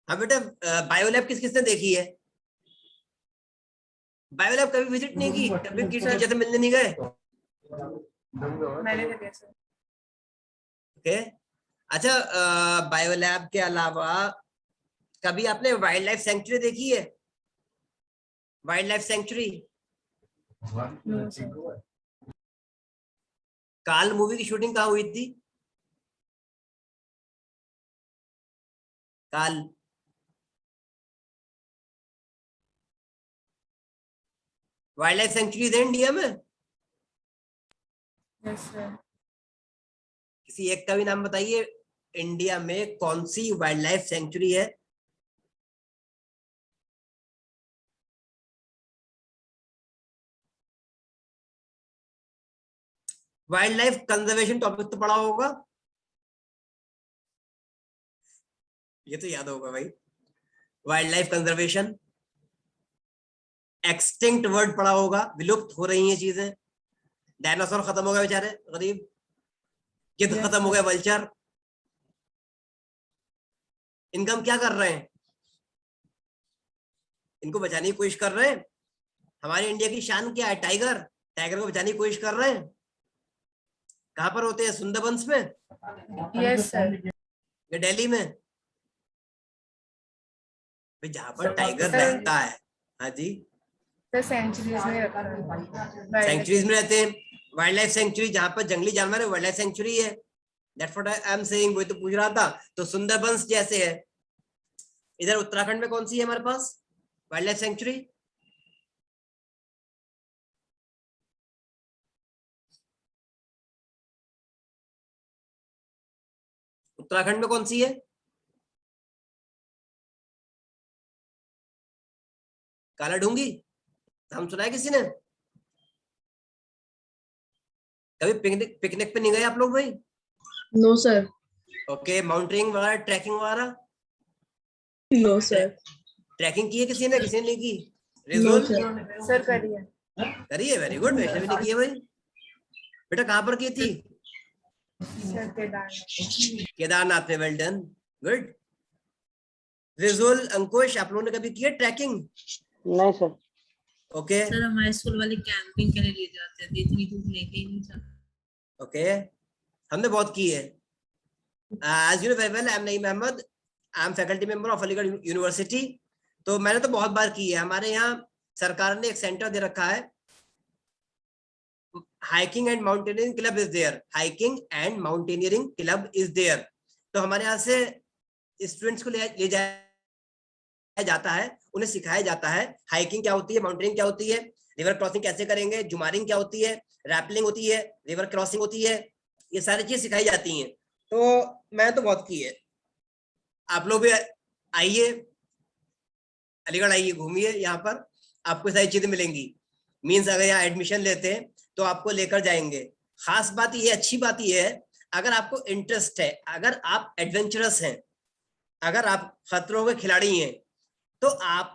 हाँ बेटा, बायोलैब किसने देखी है? बायोलैब कभी विजिट नहीं की? कभी टीचर से मिलने नहीं गए? मैंने देखा सर। ओके, अच्छा, बायोलैब के अलावा कभी आपने वाइल्ड लाइफ सेंचुरी देखी है? Wildlife sanctuary, no sir. Kaal movie की शूटिंग कहाँ हुई थी? काल, वाइल्ड लाइफ सेंचुरी है इंडिया में? Yes sir. किसी एक का भी नाम बताइए, इंडिया में कौन सी वाइल्ड लाइफ सेंचुरी है? वाइल्ड लाइफ कंजर्वेशन टॉपिक तो पढ़ा होगा, ये तो याद होगा भाई। Wildlife conservation, extinct word पढ़ा होगा, विलुप्त हो रही हैं चीजें, डायनासोर खत्म हो गए बेचारे गरीब, गिद्ध Yes, खत्म हो गए, वल्चर। इनका हम क्या कर रहे हैं? इनको बचाने की कोशिश कर रहे हैं। हमारे इंडिया की शान क्या है? टाइगर। टाइगर को बचाने की कोशिश कर रहे हैं। कहां पर होते हैं? सुंदरबंस में, यस सर। या दिल्ली में? भाई जहां पर टाइगर सर- रहता है, हाँ जी, सर सेंचुरीज में रखा है। सेंचुरीज में रहते हैं। वाइल्ड लाइफ सेंचुरी जहां पर जंगली जानवर है, वाइल्ड लाइफ सेंचुरी है। That's what I am saying, वही तो पूछ रहा था। तो सुंदरबंस जैसे है। इधर उत्तराखंड में कौन सी है हमारे पास वाइल्ड लाइफ सेंचुरी? उत्तराखंड में कौन सी है? काला ढूंगी, नाम सुना है किसी ने? कभी पिकनिक पिकनिक पे नहीं गए आप लोग भाई? No sir. ओके, माउंटेनिंग वगैरह, ट्रैकिंग वगैरह? No sir. ट्रैकिंग की है किसी ने? किसी ने नहीं की? रिजुल सर करिए। करिए, वेरी गुड। वैष्णवी ने की है भाई। बेटा कहां पर की थी? सर केदारनाथ। केदारनाथ में, वेल डन, गुड। रिजुल, अंकुश, आप लोगों ने कभी की है ट्रैकिंग? नहीं सर। ओके सर हमारे स्कूल वाले कैंपिंग के लिए ले जाते थे, इतनी दूर लेके ही नहीं जाते। ओके, हमने बहुत की है। As you know very well, I am Naeem Ahmad, I am faculty member of Aligarh university. तो मैंने तो बहुत बार की है। हमारे यहाँ सरकार ने एक सेंटर दे रखा है, hiking and mountaineering club is there, hiking and mountaineering club is there. तो हमारे यहाँ से स्टूडेंट्स को ले जाया जाता है, उन्हें सिखाया जाता है हाइकिंग क्या होती है, माउंटेनिंग क्या होती है, रिवर क्रॉसिंग कैसे करेंगे, जुमारिंग क्या होती है, रैपलिंग होती है, रिवर क्रॉसिंग होती है, ये सारी चीज सिखाई जाती हैं। तो मैं तो बहुत की है। आप लोग भी आइए, अलीगढ़ आइए, घूमिए, यहाँ पर आपको सारी चीजें मिलेंगी। मीन्स अगर यहाँ एडमिशन लेते हैं तो आपको लेकर जाएंगे। खास बात ये, अच्छी बात ये है, अगर आपको इंटरेस्ट है, अगर आप एडवेंचरस हैं, अगर आप खतरों के खिलाड़ी हैं, तो आप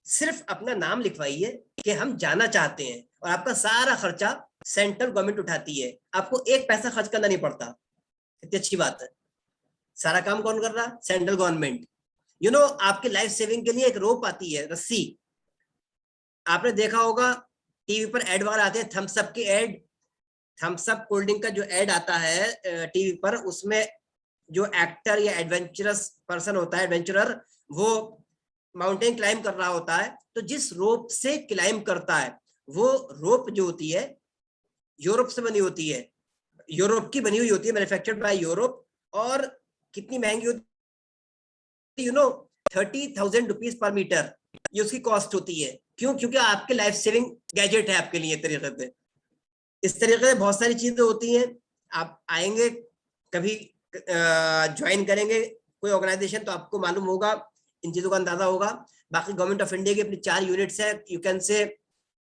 सिर्फ अपना नाम लिखवाइए कि हम जाना चाहते हैं, और आपका सारा खर्चा सेंट्रल गवर्नमेंट उठाती है। आपको एक पैसा खर्च करना नहीं पड़ता। कितनी अच्छी बात है। सारा काम कौन कर रहा? Central government. यू नो, आपके लाइफ सेविंग के लिए एक रोप आती है, रस्सी। आपने देखा होगा टीवी पर एड वगैरह आते हैं, थम्स अप के ad, Thums Up cold drink का जो एड आता है टीवी पर, उसमें जो एक्टर या एडवेंचरस पर्सन होता है, एडवेंचरर, वो माउंटेन क्लाइम कर रहा होता है, तो जिस रोप से क्लाइम करता है वो रोप जो होती है यूरोप से बनी होती है, यूरोप की बनी हुई होती है, मैन्युफैक्चर्ड बाय यूरोप, और कितनी महंगी होती है, you know 30,000 rupees per metre ये उसकी कॉस्ट होती है। क्यों? क्योंकि आपके लाइफ सेविंग गैजेट है आपके लिए तरीके से। इस तरीके से बहुत सारी चीजें होती हैं। आप आएंगे कभी ज्वाइन करेंगे कोई ऑर्गेनाइजेशन तो आपको मालूम होगा, इन चीजों का अंदाजा होगा। बाकी गवर्नमेंट ऑफ इंडिया की अपनी 4 यूनिट्स है, यू कैन से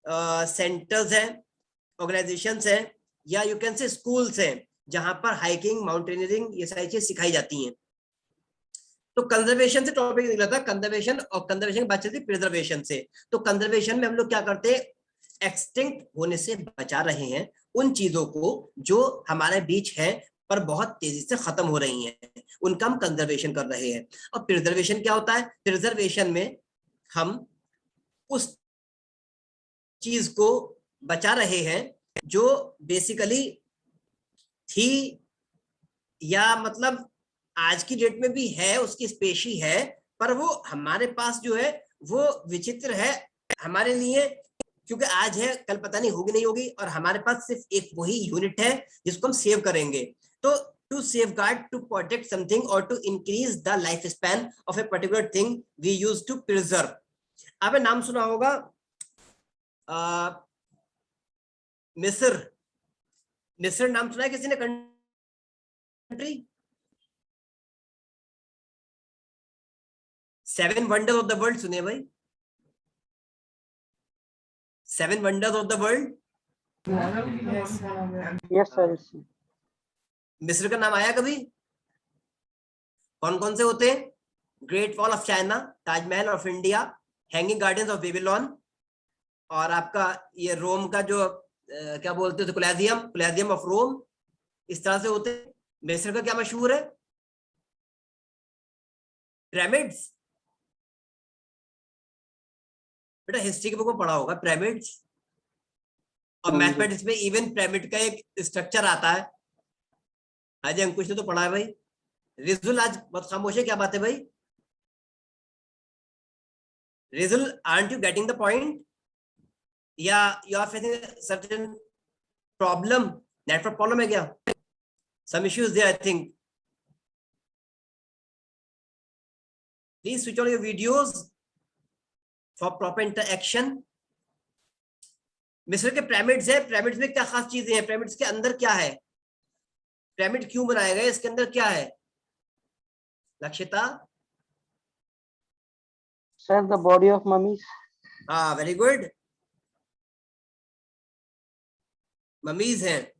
सेंटर्स हैं, ऑर्गेनाइजेशंस हैं, या यू कैन से स्कूल्स हैं जहां पर हाइकिंग, माउंटेनियरिंग ये सारी चीजें सिखाई जाती हैं। तो कंजर्वेशन से टॉपिक निकला था, कंजर्वेशन, और कंजर्वेशन की बात चलती प्रिजर्वेशन से। तो कंजर्वेशन में हम लोग क्या करते हैं, एक्सटिंक्ट होने से बचा रहे हैं उन चीजों को जो हमारे बीच हैं पर बहुत तेजी से खत्म हो रही हैं, उनका हम कंजर्वेशन कर रहे हैं। और प्रिजर्वेशन क्या होता है? प्रिजर्वेशन में हम उस चीज को बचा रहे हैं जो बेसिकली थी, या मतलब आज की डेट में भी है, उसकी स्पेशी है, पर वो हमारे पास जो है वो विचित्र है हमारे लिए, क्योंकि आज है कल पता नहीं होगी नहीं होगी, और हमारे पास सिर्फ एक वही यूनिट है जिसको हम सेव करेंगे। तो to safeguard, to protect something और to increase the life span of a particular thing we use to preserve. आपने नाम सुना होगा मिस्र। मिस्र नाम सुना है किसी ने? Country 7 wonders of the world सुने भाई? 7 wonders of the world. Yes, sir. Yes, sir. मिस्र का नाम आया कभी? कौन कौन से होते हैं? Great wall of China, Taj Mahal of India, hanging gardens of Babylon, और आपका ये रोम का जो क्या बोलते हैं, कोलोसियम, कोलोसियम ऑफ रोम, इस तरह से होते हैं। मिस्र का क्या मशहूर है? पिरामिड्स। बेटा हिस्ट्री की बुक में पढ़ा होगा पिरामिड्स, और मैथमेटिक्स में इवन पिरामिड का एक स्ट्रक्चर आता है। अजय अंकुश ने तो पढ़ा है भाई। रिजुल आज बहुत खामोश है, क्या बात है भाई? Rijul, aren't you getting the point? या you are facing a certain problem? Network problem है क्या? Some issues there, I think. Please switch on your videos for proper interaction. मिस्र के पिरामिड्स है, पिरामिड्स में क्या खास चीजें हैं, पिरामिड्स के अंदर क्या है, पिरामिड क्यों बनाया गया, इसके अंदर क्या है? Lakshita? Sir, the body of mummies. हाँ, वेरी गुड। ममीज हैं।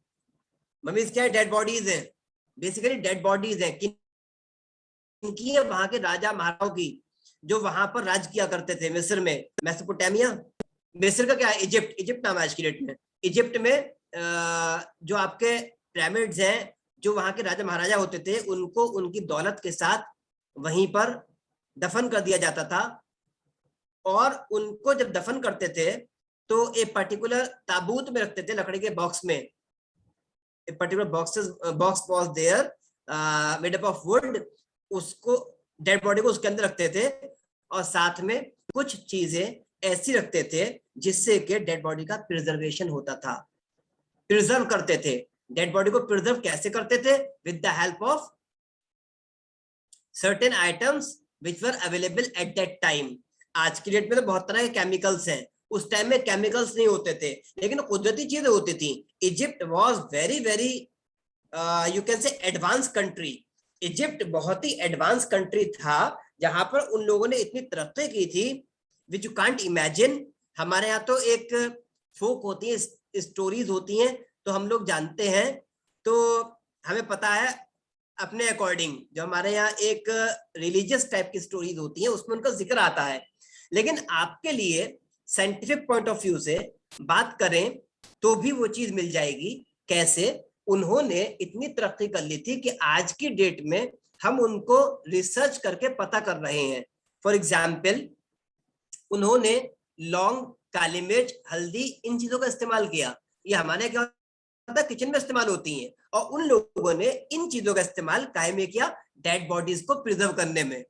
ममीज क्या है? डेड बॉडीज हैं, बेसिकली डेड बॉडीज हैं। किनकी है? वहां के राजा महाराजाओं की, जो वहां पर राज किया करते थे मिस्र में, मेसोपोटामिया। मिस्र का क्या है? इजिप्ट। इजिप्ट नाम है आज की डेट में। इजिप्ट में जो आपके पिरामिड्स हैं, जो वहां के राजा महाराजा होते थे, उनको उनकी दौलत के साथ वहीं पर दफन कर दिया जाता था। और उनको जब दफन करते थे तो एक पर्टिकुलर ताबूत में रखते थे, लकड़ी के बॉक्स में। एक particular box was there made up of wood. उसको, डेड बॉडी को उसके अंदर रखते थे, और साथ में कुछ चीजें ऐसी रखते थे जिससे कि डेड बॉडी का प्रिजर्वेशन होता था, प्रिजर्व करते थे। डेड बॉडी को प्रिजर्व कैसे करते थे? With the help of certain items which were available at that time. आज की डेट में तो बहुत तरह के केमिकल्स हैं, उस टाइम में केमिकल्स नहीं होते थे, लेकिन कुदरती चीजें होती थी। Egypt was very very you can से एडवांस कंट्री। इजिप्ट बहुत ही एडवांस कंट्री था, जहां पर उन लोगों ने इतनी तरक्की की थी विच यू कांट इमेजिन। हमारे यहाँ तो एक फोक होती है, स्टोरीज होती हैं, तो हम लोग जानते हैं, तो हमें पता है अपने अकॉर्डिंग। जो हमारे यहाँ एक रिलीजियस टाइप की स्टोरीज होती हैं, उसमें उनका जिक्र आता है। लेकिन आपके लिए साइंटिफिक पॉइंट ऑफ व्यू से बात करें तो भी वो चीज मिल जाएगी। कैसे? उन्होंने इतनी तरक्की कर ली थी कि आज की डेट में हम उनको रिसर्च करके पता कर रहे हैं। फॉर एग्जाम्पल, उन्होंने लौंग, काली मिर्च, हल्दी, इन चीजों का इस्तेमाल किया। ये हमारे क्या होता है, किचन में इस्तेमाल होती हैं, और उन लोगों ने इन चीजों का इस्तेमाल काहे में किया? डेड बॉडीज को प्रिजर्व करने में।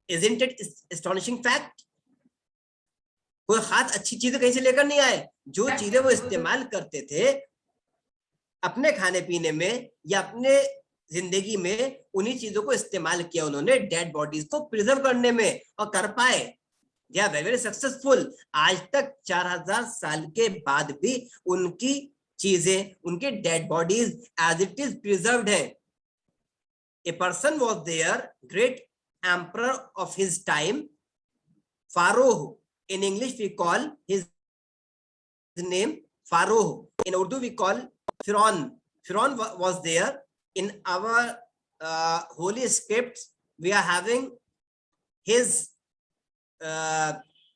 Isn't it astonishing fact? कोई खास अच्छी चीजें कहीं से लेकर नहीं आए, जो चीजें वो इस्तेमाल करते थे अपने खाने पीने में या अपने जिंदगी में, उन्हीं चीजों को इस्तेमाल किया उन्होंने डेड बॉडीज को प्रिजर्व करने में, और कर पाए। They are very successful. आज तक 4000 साल के बाद भी उनकी चीजें, उनके dead bodies as it is preserved है। A person was there, great emperor of his time, Pharaoh. In English we call his name Pharaoh. In Urdu we call Pharaoh. Pharaoh was there. In our holy scripts we are having his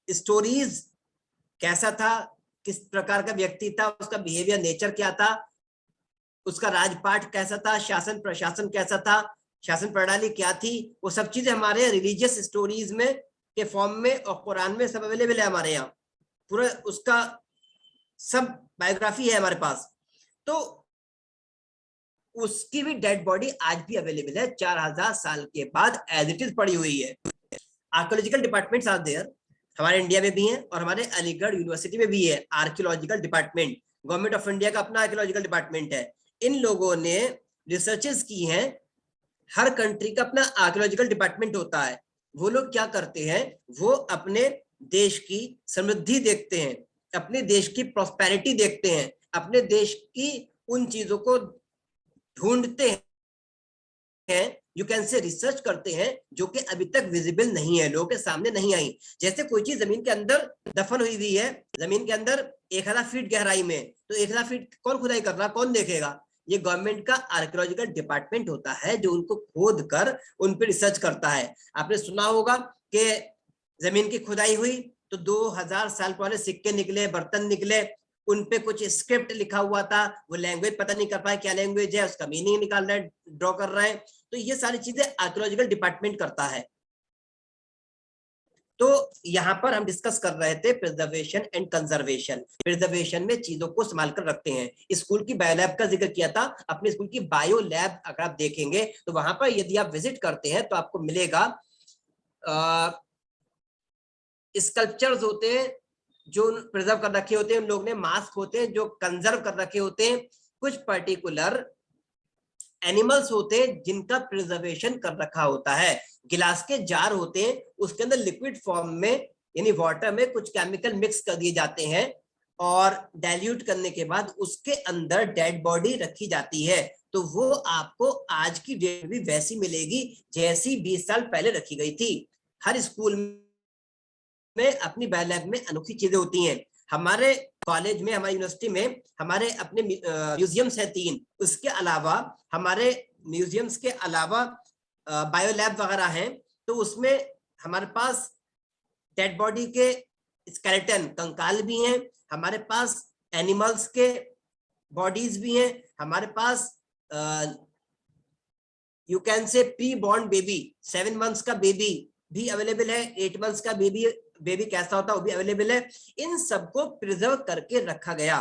stories. कैसा था, किस प्रकार का व्यक्ति था, उसका behaviour, nature क्या था, उसका राजपाट कैसा था, शासन प्रशासन कैसा था, शासन प्रणाली क्या थी, वो सब चीजें हमारे रिलीजियस स्टोरीज में के फॉर्म में और कुरान में सब अवेलेबल है हमारे यहाँ। पूरा उसका सब बायोग्राफी है हमारे पास। तो उसकी भी डेड बॉडी आज भी अवेलेबल है 4000 साल के बाद, एज इट इज पड़ी हुई है। आर्कियोलॉजिकल डिपार्टमेंट्स आर देयर, हमारे इंडिया में भी हैं और हमारे अलीगढ़ यूनिवर्सिटी में भी है archaeological department. Government of India का अपना आर्कियोलॉजिकल डिपार्टमेंट है। इन लोगों ने रिसर्चेस की हैं, हर कंट्री का अपना आर्कियोलॉजिकल डिपार्टमेंट होता है। वो लोग क्या करते हैं, वो अपने देश की समृद्धि देखते हैं, अपने देश की प्रॉस्पेरिटी देखते हैं, अपने देश की उन चीजों को ढूंढते हैं, यू कैन से रिसर्च करते हैं, जो कि अभी तक विजिबल नहीं है, लोगों के सामने नहीं आई। जैसे कोई चीज जमीन के अंदर दफन हुई हुई है, जमीन के अंदर 1000 फीट गहराई में, तो 1000 फीट कौन खुदाई कर रहा, कौन देखेगा? ये गवर्नमेंट का आर्कियोलॉजिकल डिपार्टमेंट होता है, जो उनको खोद कर उन पर रिसर्च करता है। आपने सुना होगा कि जमीन की खुदाई हुई तो 2000 साल पहले सिक्के निकले, बर्तन निकले, उन पे कुछ स्क्रिप्ट लिखा हुआ था, वो लैंग्वेज पता नहीं कर पाए क्या लैंग्वेज है, उसका मीनिंग निकाल रहे हैं, ड्रॉ कर रहे हैं। तो ये सारी चीजें आर्कियोलॉजिकल डिपार्टमेंट करता है। तो यहाँ पर हम डिस्कस कर रहे थे प्रिजर्वेशन एंड कंजर्वेशन। प्रिजर्वेशन में चीजों को संभाल कर रखते हैं। स्कूल की बायो लैब का जिक्र किया था, अपने स्कूल की बायो लैब अगर आप देखेंगे तो वहां पर यदि आप विजिट करते हैं तो आपको मिलेगा स्कल्पचर्स होते हैं जो प्रिजर्व कर रखे होते हैं, उन लोग ने मास्क होते हैं जो कंजर्व कर रखे होते हैं, कुछ पर्टिकुलर एनिमल्स होते हैं जिनका प्रिजर्वेशन कर रखा होता है। गिलास के जार होते हैं, उसके अंदर लिक्विड फॉर्म में यानी वाटर में कुछ केमिकल मिक्स कर दिए जाते हैं और डाइल्यूट करने के बाद उसके अंदर डेड बॉडी रखी जाती है। तो वो आपको आज की डेट भी वैसी मिलेगी जैसी 20 साल पहले रखी गई थी। हर स्कूल में अपनी बायो लैब में अनोखी चीजें होती हैं। हमारे कॉलेज में, हमारी यूनिवर्सिटी में हमारे अपने म्यूजियम्स हैं 3। उसके अलावा हमारे म्यूजियम्स के अलावा बायो लैब वगैरह हैं, तो उसमें हमारे पास डेड बॉडी के स्केलेटन, कंकाल भी हैं, हमारे पास एनिमल्स के बॉडीज भी हैं, हमारे पास you can say pre born baby, 7 months का बेबी भी अवेलेबल है, 8 मंथ्स का बेबी कैसा होता है वो भी अवेलेबल है। इन सबको प्रिजर्व करके रखा गया।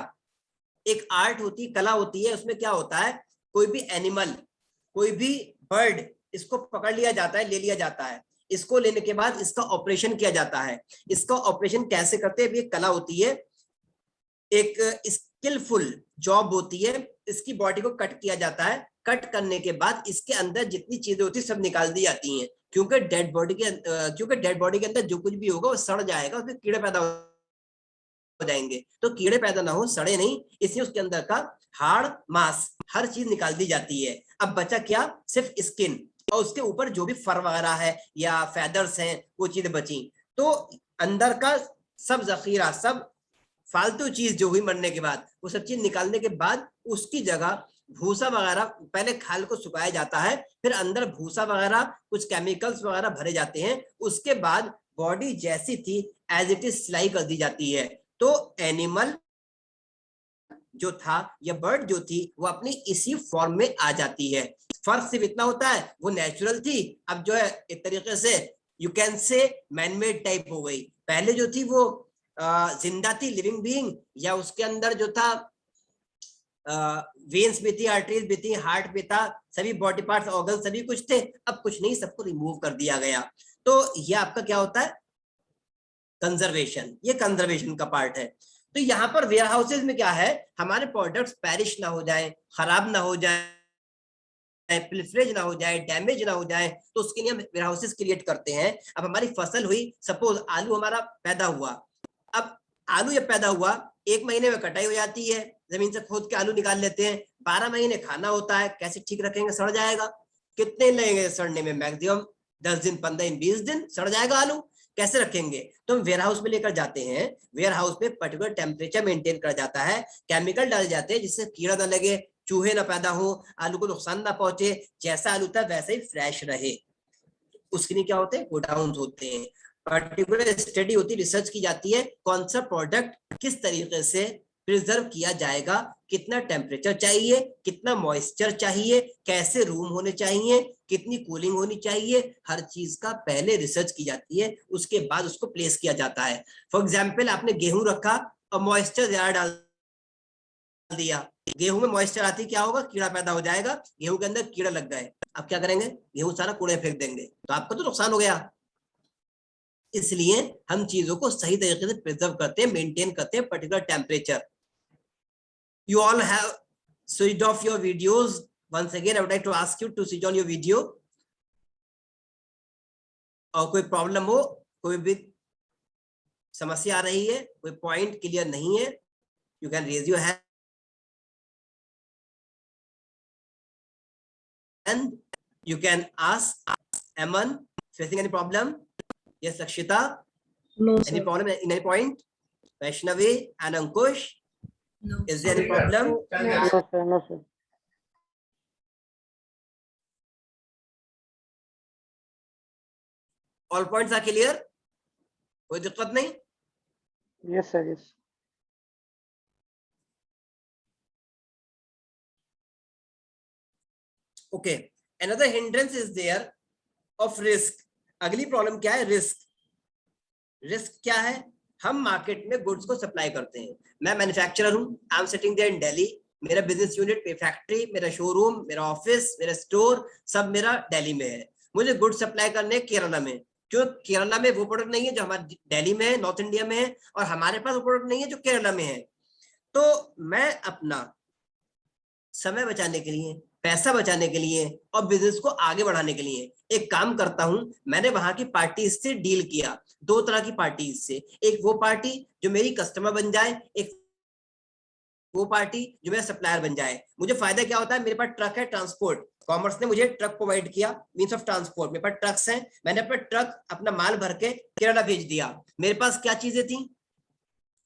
एक आर्ट होती, कला होती है, उसमें क्या होता है, कोई भी एनिमल, कोई भी बर्ड, इसको पकड़ लिया जाता है, ले लिया जाता है, इसको लेने के बाद इसका ऑपरेशन किया जाता है। इसका ऑपरेशन कैसे करते हैं, एक कला होती है, एक स्किलफुल जॉब होती है। इसकी बॉडी को कट किया जाता है, कट करने के बाद इसके अंदर जितनी चीजें होती है सब निकाल दी जाती हैं, क्योंकि डेड बॉडी के अंदर जो कुछ भी होगा वो सड़ जाएगा, उसमें कीड़े पैदा हो जाएंगे। तो कीड़े पैदा ना हो, सड़े नहीं, इसलिए उसके अंदर का हाड़, मांस, हर चीज निकाल दी जाती है। अब बचा क्या, सिर्फ स्किन और उसके ऊपर जो भी फर वगैरह है या फेदर्स हैं वो चीजें बची। तो अंदर का सब जखीरा, सब फालतू चीज जो हुई मरने के बाद, वो सब चीज निकालने के बाद उसकी जगह भूसा वगैरह, पहले खाल को सुखाया जाता है, फिर अंदर भूसा वगैरह, कुछ केमिकल्स वगैरह भरे जाते हैं। उसके बाद बॉडी जैसी थी एज इट इज सिलाई कर दी जाती है। तो एनिमल जो था या बर्ड जो थी वो अपनी इसी फॉर्म में आ जाती है। फर्क सिर्फ इतना होता है, वो नेचुरल थी, अब जो है एक तरीके से यू कैन से मैनमेड टाइप हो गई। पहले जो थी वो जिंदा थी, लिविंग बीइंग, या उसके अंदर जो था वेन्स भी थी, आर्टरीज भी थी, हार्ट भी था, सभी बॉडी पार्ट्स, ऑर्गन सभी कुछ थे। अब कुछ नहीं, सबको रिमूव कर दिया गया। तो ये आपका क्या होता है, कंजर्वेशन, ये कंजर्वेशन का पार्ट है। तो यहाँ पर वेयर हाउसेज में क्या है, हमारे प्रोडक्ट्स पेरिश ना हो जाए, खराब ना हो जाए, प्लिफरेज ना हो जाए, डैमेज ना हो जाए, तो उसके लिए हम वेयर हाउसेज क्रिएट करते हैं। अब हमारी फसल हुई, सपोज आलू हमारा पैदा हुआ, अब आलू जब पैदा हुआ 1 महीने में कटाई हो जाती है, जमीन से खोद के आलू निकाल लेते हैं, 12 महीने खाना होता है, कैसे ठीक रखेंगे, सड़ जाएगा। कितने लगेंगे सड़ने में, मैक्सिमम 10 दिन, 15 दिन, 20 दिन सड़ जाएगा आलू, कैसे रखेंगे। तो हम वेयर हाउस में लेकर जाते हैं, वेयर हाउस में पर्टिकुलर टेम्परेचर मेंटेन करा जाता है, केमिकल डाले जाते हैं जिससे कीड़ा ना लगे, चूहे ना पैदा हो, आलू को नुकसान ना पहुंचे, जैसा आलू था वैसे ही फ्रेश रहे। उसके लिए क्या होते हैं, गोडाउन होते हैं, पर्टिकुलर स्टडी होती है, रिसर्च की जाती है, कौन सा प्रोडक्ट किस तरीके से प्रिजर्व किया जाएगा, कितना टेम्परेचर चाहिए, कितना मॉइस्चर चाहिए, कैसे रूम होने चाहिए, कितनी कूलिंग होनी चाहिए, हर चीज का पहले रिसर्च की जाती है, उसके बाद उसको प्लेस किया जाता है। फॉर एग्जाम्पल आपने गेहूं रखा और मॉइस्चर ज्यादा डाल दिया, गेहूं में मॉइस्चर आती क्या होगा, कीड़ा पैदा हो जाएगा, गेहूं के अंदर कीड़ा लग गए, अब क्या करेंगे, गेहूं सारा कूड़े फेंक देंगे, तो आपको तो नुकसान हो गया। इसलिए हम चीजों को सही तरीके से प्रिजर्व करते हैं, मेंटेन करते हैं particular temperature. You all have switched off your videos. Once again, I would like to ask you to switch on your video. और कोई प्रॉब्लम हो, कोई भी समस्या आ रही है, कोई पॉइंट क्लियर नहीं है, you can raise your hand and you can ask. Aman, facing any problem? Yes, Akshita. No, Any sir. problem in any point? Vaishnavi and Ankush, No. is there any problem? No, sir. No, sir. All points are clear? कोई दिक्कत नहीं? Yes, sir. Yes. Okay. Another hindrance is there of risk. अगली problem क्या है, risk. Risk क्या है, हम market में गुड्स को सप्लाई करते हैं, मैं मैन्युफैक्चरर हूं, I am sitting there in Delhi, मेरा बिजनेस यूनिट, मेरी फैक्ट्री, मेरा शोरूम, मेरा ऑफिस, मेरा स्टोर सब मेरा दिल्ली में है, मुझे गुड्स सप्लाई करने केरला में, क्यों, केरला में वो प्रोडक्ट नहीं है जो हमारे दिल्ली में है, नॉर्थ इंडिया में है, और हमारे पास वो प्रोडक्ट नहीं है जो केरला में है। तो मैं अपना समय बचाने के लिए, पैसा बचाने के लिए और बिजनेस को आगे बढ़ाने के लिए एक काम करता हूं, मैंने वहां की पार्टीज से डील किया, 2 तरह की पार्टीज से, एक वो पार्टी जो मेरी कस्टमर बन जाए, एक वो पार्टी जो मेरा सप्लायर बन जाए। मुझे फायदा क्या होता है, मेरे पास ट्रक है, ट्रांसपोर्ट, कॉमर्स ने मुझे ट्रक प्रोवाइड किया, मींस ऑफ ट्रांसपोर्ट, मेरे पास ट्रक्स हैं, मैंने अपना ट्रक अपना माल भर के केरला भेज दिया। मेरे पास क्या चीजें थी,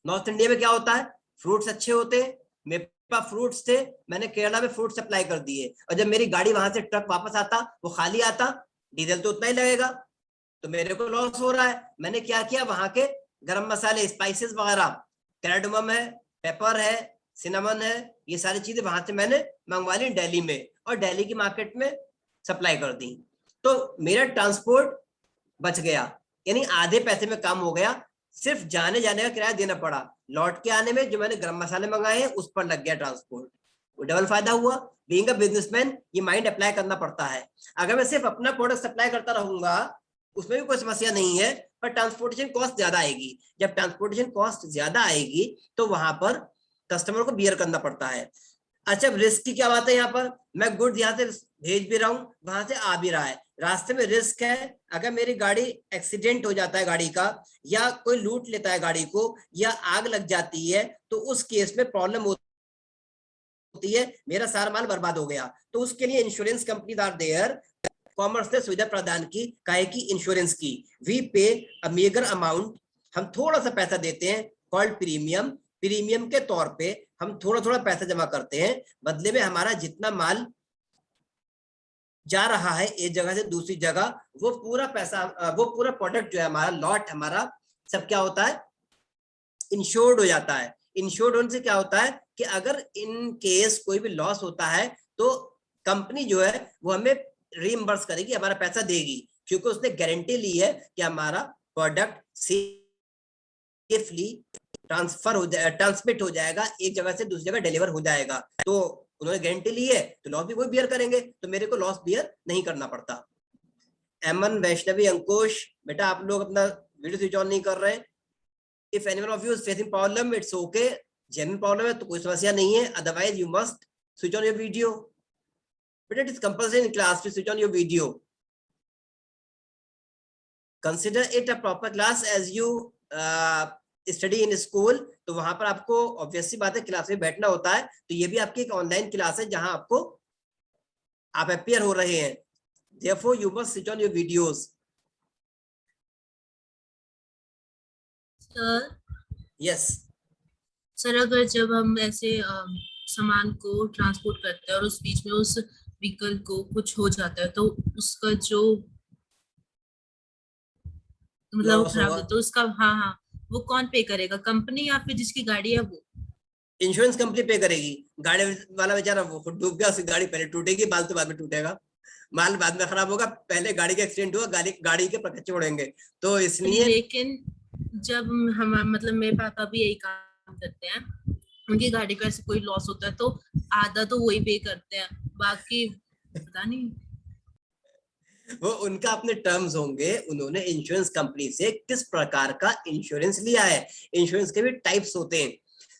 नॉर्थ इंडिया में क्या होता है, फ्रूट्स अच्छे होते हैं, मेरे पास फ्रूट्स थे, मैंने केरला में फ्रूट सप्लाई कर दिए, और जब मेरी गाड़ी वहां से ट्रक वापस आता वो खाली आता, डीजल तो उतना ही लगेगा, तो मेरे को लॉस हो रहा है। मैंने क्या किया, वहां के गरम मसाले, स्पाइसेस वगैरह, कैरडमम है, पेपर है, सिनेमन है, ये सारी चीजें वहां से मैंने मंगवा ली दिल्ली में, और दिल्ली की मार्केट में सप्लाई कर दी, तो मेरा ट्रांसपोर्ट बच गया, यानी आधे पैसे में काम हो गया, सिर्फ जाने जाने का किराया देना पड़ा, लौट के आने में जो मैंने गरम मसाले मंगाए हैं उस पर लग गया ट्रांसपोर्ट, डबल फायदा हुआ। बीइंग अ बिजनेसमैन ये माइंड अप्लाई करना पड़ता है। अगर मैं सिर्फ अपना प्रोडक्ट सप्लाई करता रहूंगा उसमें भी कोई समस्या नहीं है, पर ट्रांसपोर्टेशन कॉस्ट ज्यादा आएगी, जब ट्रांसपोर्टेशन कॉस्ट ज्यादा आएगी तो वहां पर कस्टमर को बियर करना पड़ता है। अच्छा, रिस्क की क्या बात है, यहाँ पर मैं गुड्स यहाँ से भेज भी रहा हूँ, वहां से आ भी रहा है, रास्ते में रिस्क है, अगर मेरी गाड़ी एक्सीडेंट हो जाता है गाड़ी का, या कोई लूट लेता है गाड़ी को, या आग लग जाती है, तो उस केस में प्रॉब्लम होती है, मेरा सारा माल बर्बाद हो गया, तो उसके लिए insurance companies are there. Commerce ने सुविधा प्रदान की, काहे की, इंश्योरेंस की। वी पे अ मेगर अमाउंट, हम थोड़ा सा पैसा देते हैं, कॉल्ड प्रीमियम, प्रीमियम के तौर पे हम थोड़ा थोड़ा पैसा जमा करते हैं, बदले में हमारा जितना माल जा रहा है एक जगह से दूसरी जगह, वो पूरा पैसा, वो पूरा प्रोडक्ट जो है हमारा, लॉट हमारा सब क्या होता है, इंश्योर्ड हो जाता है। इंश्योर्ड होने से क्या होता है कि अगर इन केस कोई भी लॉस होता है तो कंपनी जो है वो हमें रीइंबर्स करेगी, हमारा पैसा देगी, क्योंकि उसने गारंटी ली है कि हमारा प्रोडक्ट सेफली ट्रांसमिट हो जाएगा, एक जगह से दूसरी जगह डिलीवर हो जाएगा, तो उन्होंने गारंटी ली है, तो लॉस भी वही बियर करेंगे, तो मेरे को लॉस बियर नहीं करना पड़ता। एमन, वैष्णवी, अंकुश, बेटा आप लोग अपना वीडियो स्विच ऑन नहीं कर रहे हैं। If anyone of you is facing problem, it's okay, genuine problem है तो कोई समस्या नहीं है, otherwise you must switch on your video. बेटा it is compulsory in class to switch on your video. Consider it a proper class as you study in school. तो वहां पर आपको ऑब्वियसली बात है क्लास में बैठना होता है, तो ये भी आपकी एक ऑनलाइन क्लास है जहां आपको आप अपियर हो रहे हैं। Therefore, you must switch on your videos. Yes. Sir अगर जब हम ऐसे सामान को ट्रांसपोर्ट करते हैं और उस बीच में उस व्हीकल को कुछ हो जाता है तो उसका जो मतलब Loss खराब होगा। होता है तो उसका हाँ वो कौन पे करेगा, कंपनी या फिर जिसकी गाड़ी है वो? इंश्योरेंस कंपनी पे करेगी। गाड़ी वाला बेचारा वो खुद डूब गया, उसकी गाड़ी पहले टूटेगी, माल तो बाद में टूटेगा, माल बाद में खराब होगा, पहले गाड़ी का एक्सीडेंट हुआ, गाड़ी के पकच्चे उड़ेंगे, तो इसलिए। लेकिन जब हम मतलब मेरे पापा भी यही काम करते हैं, उनकी गाड़ी का ऐसे कोई लॉस होता है तो आधा तो वही पे करते हैं, बाकी पता नहीं। वो उनका अपने टर्म्स होंगे, उन्होंने इंश्योरेंस कंपनी से किस प्रकार का इंश्योरेंस लिया है। इंश्योरेंस के भी टाइप्स होते हैं।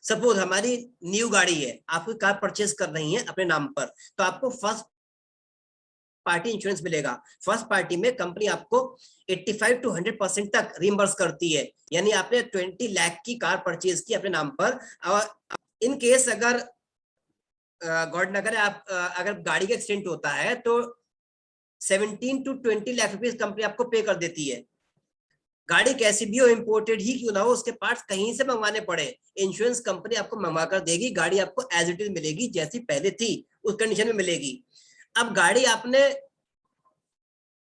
सपोज हमारी न्यू गाड़ी है, आपको कार परचेज कर रही है अपने नाम पर, तो आपको फर्स्ट पार्टी इंश्योरेंस मिलेगा। फर्स्ट पार्टी में कंपनी आपको 85 to 100% तक रिइंबर्स करती है। यानी आपने 20 लाख की कार परचेज की अपने नाम पर, और इन केस अगर गॉड न करे आप अगर गाड़ी का एक्सीडेंट होता है तो 17 to 20 लाख रुपीस कंपनी आपको पे कर देती है। गाड़ी कैसी भी हो, इंपोर्टेड ही क्यों ना हो, उसके पार्ट्स कहीं से मंगवाने पड़े, इंश्योरेंस कंपनी आपको मंगवा कर देगी। गाड़ी आपको एज इट इज मिलेगी, जैसी पहले थी उस कंडीशन में मिलेगी। अब गाड़ी आपने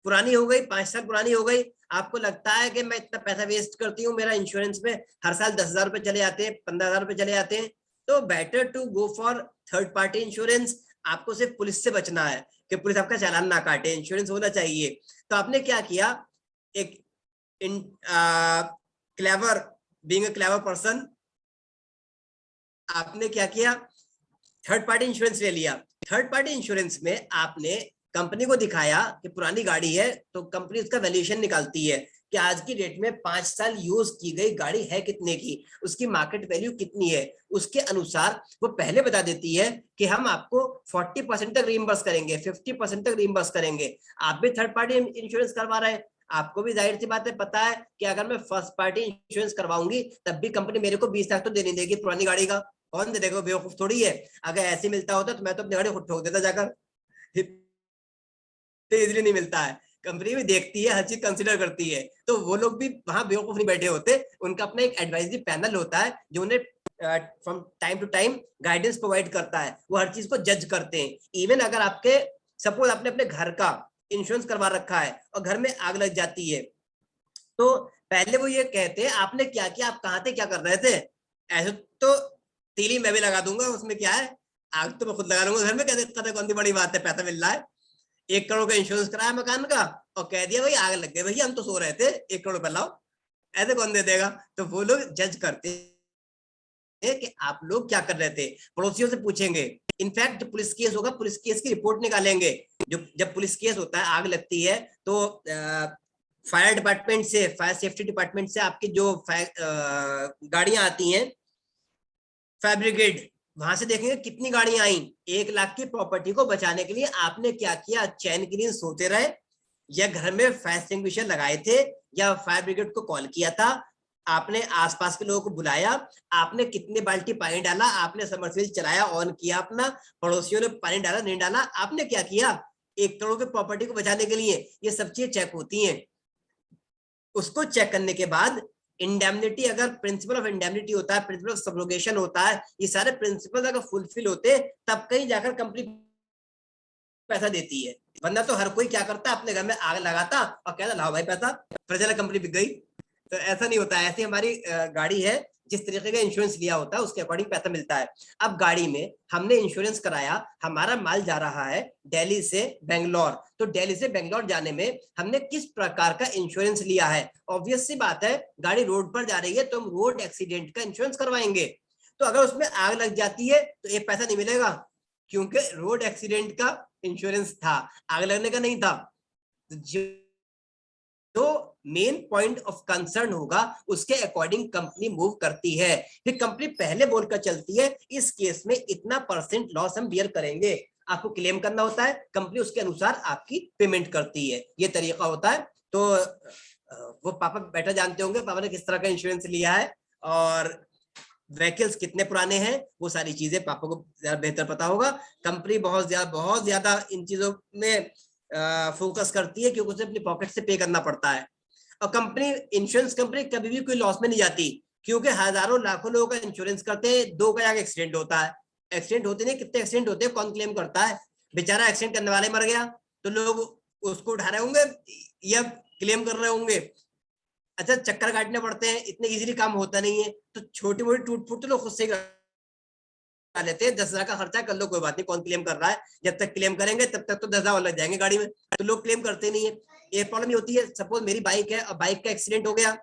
पुरानी हो गई, 5 साल पुरानी हो गई, आपको लगता है कि मैं इतना पैसा वेस्ट करती हूँ, मेरा इंश्योरेंस में हर साल 10,000 रुपए चले जाते हैं, 15,000 रुपए चले जाते हैं, तो better to go for third party insurance. आपको सिर्फ पुलिस से बचना है कि पुलिस आपका चालान ना काटे, इंश्योरेंस होना चाहिए। तो आपने क्या किया, एक clever, being a clever person, आपने क्या किया, थर्ड पार्टी इंश्योरेंस ले लिया। थर्ड पार्टी इंश्योरेंस में आपने कंपनी को दिखाया कि पुरानी गाड़ी है, तो कंपनी उसका वैल्यूएशन निकालती है कि आज की डेट में 5 साल यूज की गई गाड़ी है कितने की, उसकी मार्केट वैल्यू कितनी है, उसके अनुसार वो पहले बता देती है कि हम आपको 40% तक रीइंबर्स करेंगे, 50% तक रीइंबर्स करेंगे। आप भी थर्ड पार्टी इंश्योरेंस करवा रहे हैं, आपको भी जाहिर सी बात है पता है कि अगर मैं फर्स्ट पार्टी इंश्योरेंस करवाऊंगी तब भी कंपनी मेरे को 20 लाख तो दे नहीं देगी पुरानी गाड़ी का। कौन दे देगा, बेवकूफ थोड़ी है। अगर ऐसे मिलता होता तो मैं तो अपनी गाड़ी खुद ठोक देता जाकर, इजीली नहीं मिलता है। कंपनी भी देखती है, हर चीज कंसिडर करती है, तो वो लोग भी वहां बेवकूफ नहीं बैठे होते, उनका अपना एक एडवाइजरी पैनल होता है जो उन्हें from time to time guidance provide करता है, वो हर चीज को जज करते हैं। इवन अगर आपके सपोज आपने अपने घर का इंश्योरेंस करवा रखा है और घर में आग लग जाती है, तो पहले वो ये कहते हैं आपने क्या किया, आप कहाँ थे, क्या कर रहे थे। ऐसे तो तीली मैं भी लगा दूंगा, उसमें क्या है, आग तो मैं खुद लगा लूंगा घर में, कह देता था कौन सी बड़ी बात है, पैसा मिल रहा है। 1 करोड़ का इंश्योरेंस कराया मकान का और कह दिया भाई आग लग गई, भैया हम तो सो रहे थे, 1 करोड़ रुपए लाओ, ऐसे कौन दे देगा। तो वो लोग जज करते हैं कि आप लोग क्या कर रहे थे, पड़ोसियों से पूछेंगे। इनफैक्ट पुलिस केस होगा, पुलिस केस की रिपोर्ट निकालेंगे। जब पुलिस केस होता है, आग लगती है, तो फायर डिपार्टमेंट से, फायर सेफ्टी डिपार्टमेंट से आपकी जो गाड़ियां आती हैं, फायर ब्रिगेड, वहां से देखेंगे कितनी गाड़ियां आई। 1 लाख की प्रॉपर्टी को बचाने के लिए आपने क्या किया, चैन की नींद सोते रहे, या घर में फायर एक्सटिंग्विशर लगाए थे, या फायर ब्रिगेड को कॉल किया था, आपने आसपास के लोगों को बुलाया, आपने कितने बाल्टी पानी डाला, आपने समरसेबल चलाया, ऑन किया अपना, पड़ोसियों ने पानी डाला नहीं डाला, आपने क्या किया 1 करोड़ की प्रॉपर्टी को बचाने के लिए। ये सब चीजें चेक होती हैं। उसको चेक करने के बाद इंडेमनिटी, अगर प्रिंसिपल ऑफ इंडेमनिटी होता है, प्रिंसिपल ऑफ सबलोगेशन होता है, ये सारे प्रिंसिपल अगर फुलफिल होते तब कहीं जाकर कंपनी पैसा देती है। वरना तो हर कोई क्या करता, अपने घर में आग लगाता और कहता लाओ भाई पैसा, प्रजा कंपनी बिक गई। तो ऐसा नहीं होता। ऐसी हमारी गाड़ी है, जिस तरीके का इंश्योरेंस लिया होता है उसके अकॉर्डिंग पैसा मिलता है। अब गाड़ी में हमने इंश्योरेंस कराया, हमारा माल जा रहा है दिल्ली से बेंगलोर, तो दिल्ली से बेंगलोर जाने में हमने किस प्रकार का इंश्योरेंस लिया है। ऑब्वियस सी बात है, गाड़ी रोड पर जा रही है तो हम रोड एक्सीडेंट का इंश्योरेंस करवाएंगे। तो अगर उसमें आग लग जाती है तो एक पैसा नहीं मिलेगा, क्योंकि रोड एक्सीडेंट का इंश्योरेंस था, आग लगने का नहीं था। तो मेन पॉइंट ऑफ कंसर्न होगा, उसके अकॉर्डिंग कंपनी मूव करती है। फिर कंपनी पहले बोलकर चलती है इस केस में इतना % लॉस हम बियर करेंगे, आपको क्लेम करना होता है, कंपनी उसके अनुसार आपकी पेमेंट करती है, ये तरीका होता है। तो वो पापा बेटर जानते होंगे पापा ने किस तरह का इंश्योरेंस लिया है और व्हीकल्स कितने पुराने हैं, वो सारी चीजें पापा को ज्यादा बेहतर पता होगा। कंपनी बहुत ज्यादा इन चीजों में फोकस करती है क्योंकि उसे अपनी पॉकेट से पे करना पड़ता है। और कंपनी, इंश्योरेंस कंपनी कभी भी कोई लॉस में नहीं जाती, क्योंकि हजारों लाखों लोगों का इंश्योरेंस करते हैं, 2 का जाके एक्सीडेंट होता है, एक्सीडेंट होते नहीं, कितने एक्सीडेंट होते हैं, कौन क्लेम करता है? बेचारा एक्सीडेंट करने वाले मर गया तो लोग उसको उठा रहे होंगे या क्लेम कर रहे होंगे। अच्छा, चक्कर काटने पड़ते हैं, इतने इजीली काम होता नहीं है, तो छोटी मोटी टूट फूट तो लोग खुद से लेते हैं। 10,000 का खर्चा कर लो, कोई बात नहीं, कौन क्लेम कर रहा है, जब तक क्लेम करेंगे तब तक तो 10,000 लग जाएंगे गाड़ी में, तो लोग क्लेम करते नहीं है। एक प्रॉब्लम ये होती है, सपोज मेरी बाइक है और बाइक का एक्सीडेंट हो गया,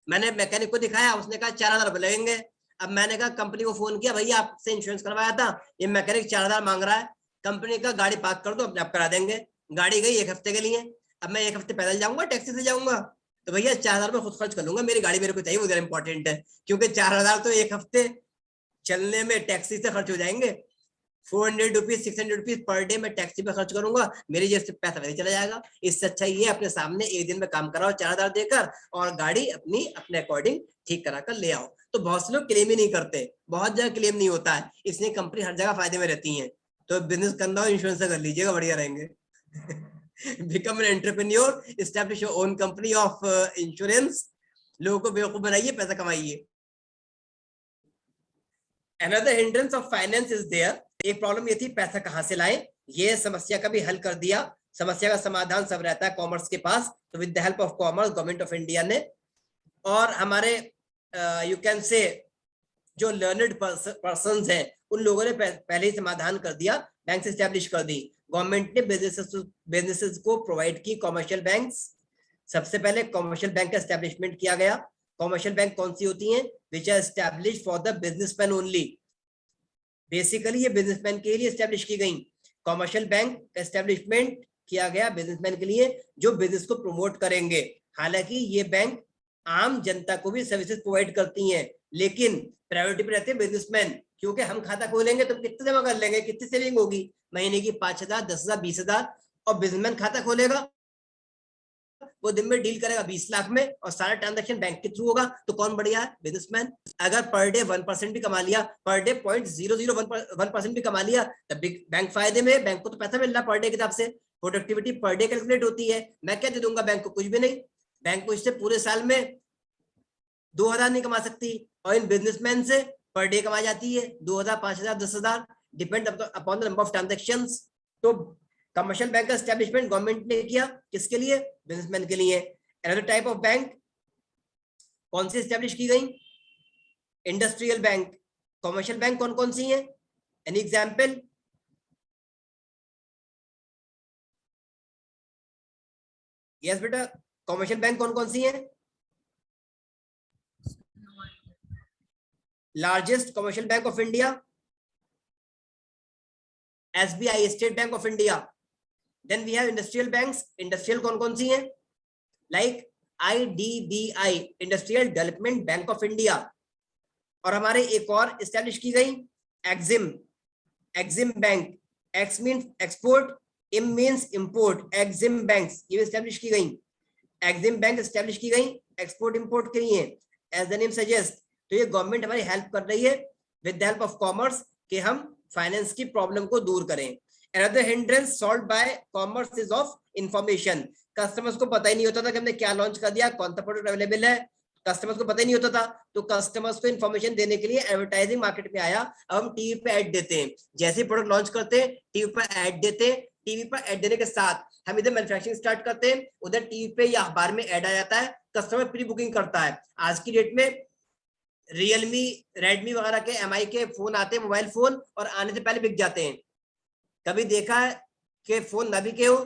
मैंने मैकेनिक को दिखाया, उसने कहा 4,000 रुपए लगेंगे। अब मैंने कहा कंपनी को फोन किया, भैया आपसे इंश्योरेंस करवाया था, ये मैकेनिक 4,000 मांग रहा है। कंपनी का गाड़ी पार्क कर दो, अपने आप करा देंगे। गाड़ी गई 1 हफ्ते के लिए, अब मैं 1 हफ्ते पैदल जाऊंगा, टैक्सी से जाऊंगा, तो भैया 4,000 में खुद खर्च कर लूंगा, मेरी गाड़ी मेरे को चाहिए, वो ज्यादा इंपॉर्टेंट है, क्योंकि 4,000 तो 1 हफ्ते चलने में टैक्सी से खर्च हो जाएंगे। 400 रुपीज 600 रुपीज पर डे में टैक्सी पे खर्च करूंगा, मेरी जेब से पैसा वैसे चला जाएगा। इससे अच्छा ये अपने सामने एक दिन में काम कराओ 4,000 देकर, और गाड़ी अपने अकॉर्डिंग ठीक करा कर ले आओ। तो बहुत से लोग क्लेम ही नहीं करते, बहुत जगह क्लेम नहीं होता है, इसलिए कंपनी हर जगह फायदे में रहती है। तो बिजनेस करना हो इंश्योरेंस से कर लीजिएगा, बढ़िया रहेंगे। Become an entrepreneur, establish your own company of insurance, लोगों को बेवकूफ बनाइए, पैसा कमाइए। Another hindrance of finance is there, एक प्रॉब्लम ये थी पैसा कहां से लाएं, ये समस्या का भी हल कर दिया। समस्या का समाधान सब रहता है कॉमर्स के पास, तो with the help of commerce government of India ने, और हमारे यू कैन से जो लर्नड पर्संस हैं उन लोगों ने पहले ही समाधान कर दिया, बैंक से एस्टैब्लिश कर दी। गवर्नमेंट ने बिजनेसेस को प्रोवाइड की कॉमर्शियल बैंक्स। सबसे पहले कॉमर्शियल बैंक का एस्टैब्लिशमेंट किया गया। कॉमर्शियल बैंक कौन सी होती हैं? Which are establish for the businessman only, basically ये बिजनेसमैन के लिए एस्टैब्लिश की गई। कॉमर्शियल बैंक एस्टैब्लिशमेंट किया गया बिजनेसमैन के लिए जो बिजनेस को प्रमोट करेंगे। हालांकि ये बैंक आम जनता को भी सर्विसेज प्रोवाइड करती हैं, लेकिन प्रायोरिटी पे रहते हैं बिजनेसमैन, क्योंकि हम खाता खोलेंगे तो कितने जमा कर लेंगे, कितनी सेविंग होगी महीने की, 5,000 10,000 20,000, और बिजनेसमैन खाता खोलेगा वो दिन में डील करेगा 20 लाख में, और सारा ट्रांजैक्शन बैंक के थ्रू होगा, तो कौन बढ़िया है? बिजनेसमैन। अगर पर डे 1% भी कमा लिया, पर डे 0.001% भी कमा लिया, तब बैंक फायदे में, बैंक को तो पैसा मिल रहा पर डे के हिसाब से, प्रोडक्टिविटी पर डे कैलकुलेट होती है। मैं क्या दे दूंगा बैंक को? कुछ भी नहीं। बैंक को इससे पूरे साल में 2,000 नहीं कमा सकती, और इन बिजनेसमैन से पर डे कमा जाती है 2,000 5,000 10,000, depend upon the number of transactions. तो कमर्शियल बैंक का एस्टैब्लिशमेंट गवर्नमेंट ने किया, किसके लिए? बिजनेसमैन के लिए। अनदर टाइप ऑफ बैंक कौन सी एस्टैब्लिश की गई? Industrial bank. कमर्शियल बैंक कौन कौन सी हैं? Any example? यस बेटा, कमर्शियल बैंक कौन कौन सी हैं? Largest commercial bank of India SBI, State Bank of India. Then we have industrial banks. Industrial कौन कौन सी हैं? Like IDBI, Industrial Development Bank of India. और हमारे एक और एस्टैब्लिश की गई EXIM bank. Ex means export, im means import, EXIM banks ये एस्टैब्लिश की गई। एक्जिम बैंक एस्टैब्लिश की गई एक्सपोर्ट इंपोर्ट के लिए, एज द नेम सजेस्ट। तो ये गवर्नमेंट हमारी हेल्प कर रही है with the help of commerce कि हम फाइनेंस की प्रॉब्लम को दूर करें। Another hindrance solved by commerce is of information. Customers को पता ही नहीं होता था कि हमने क्या लॉन्च कर दिया, कौन सा प्रोडक्ट अवेलेबल है, कस्टमर्स को पता ही नहीं होता था। तो कस्टमर्स को इन्फॉर्मेशन देने के लिए एडवर्टाइजिंग मार्केट में आया। अब हम टीवी पे ऐड देते हैं, जैसे प्रोडक्ट लॉन्च करते हैं टीवी पर ऐड देते हैं। टीवी पर ऐड देने के साथ हम इधर मैन्युफैक्चरिंग स्टार्ट करते हैं, उधर टीवी पे या अखबार में ऐड आ जाता है, कस्टमर प्री बुकिंग करता है। आज की डेट में रियलमी रेडमी वगैरह के MI के फोन आते हैं, मोबाइल फोन, और आने से पहले बिक जाते हैं। कभी देखा है कि फोन ना बिके हो?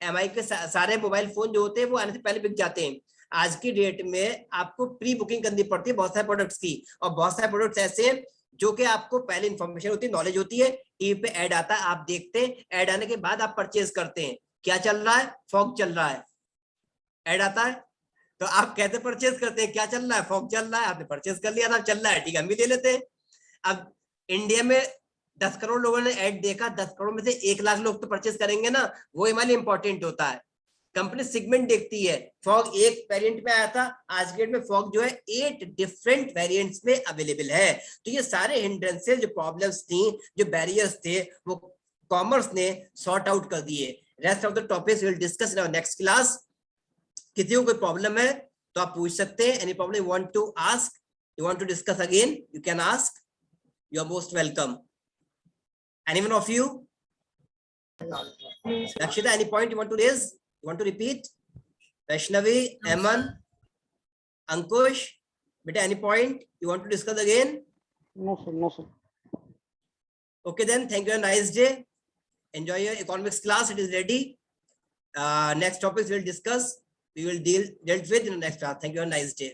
MI के सारे मोबाइल फोन जो होते हैं वो आने से पहले बिक जाते हैं। आज की डेट में आपको प्री बुकिंग करनी पड़ती है बहुत सारे प्रोडक्ट्स की, और बहुत सारे प्रोडक्ट्स ऐसे हैं जो कि आपको पहले इन्फॉर्मेशन होती है, नॉलेज होती है, टीवी पे ऐड आता है, आप देखते हैं, ऐड आने के बाद आप परचेज करते हैं। क्या चल रहा है? फॉग चल रहा है। ऐड आता है, तो आप कैसे परचेज करते हैं? क्या चल रहा है? फॉग चल रहा है, आपने परचेज कर लिया था, चल रहा है, ठीक है, हम भी ले लेते हैं। अब इंडिया में 10 करोड़ लोगों ने ऐड देखा, 10 करोड़ में से 1 लाख लोग तो परचेज करेंगे ना, वो हमारे इंपॉर्टेंट होता है। कंपनी सेगमेंट देखती है, फॉग एक वेरिएंट में आया था, आज के डेट में फॉग जो है 8 डिफरेंट वेरिएंट्स में अवेलेबल है। तो ये सारे हिंड्रेंसेस, जो प्रॉब्लम्स थी, जो बैरियर्स थे, वो कॉमर्स ने सॉर्ट आउट कर दिए। Rest of the topics will discuss in our next class. किसी को कोई प्रॉब्लम है तो आप पूछ सकते हैं। Any problem you want to ask, you want to discuss again, you can ask, you are most welcome. Anyone of you? Rakshita, any point you want to raise? You want to repeat? Vaishnavi, Aman, Ankush, beta, any point you want to discuss again? No, sir. No, sir. Okay, then thank you. A nice day. Enjoy your economics class. It is ready. Next topics we'll discuss. We will dealt with in the next class. Thank you. A nice day.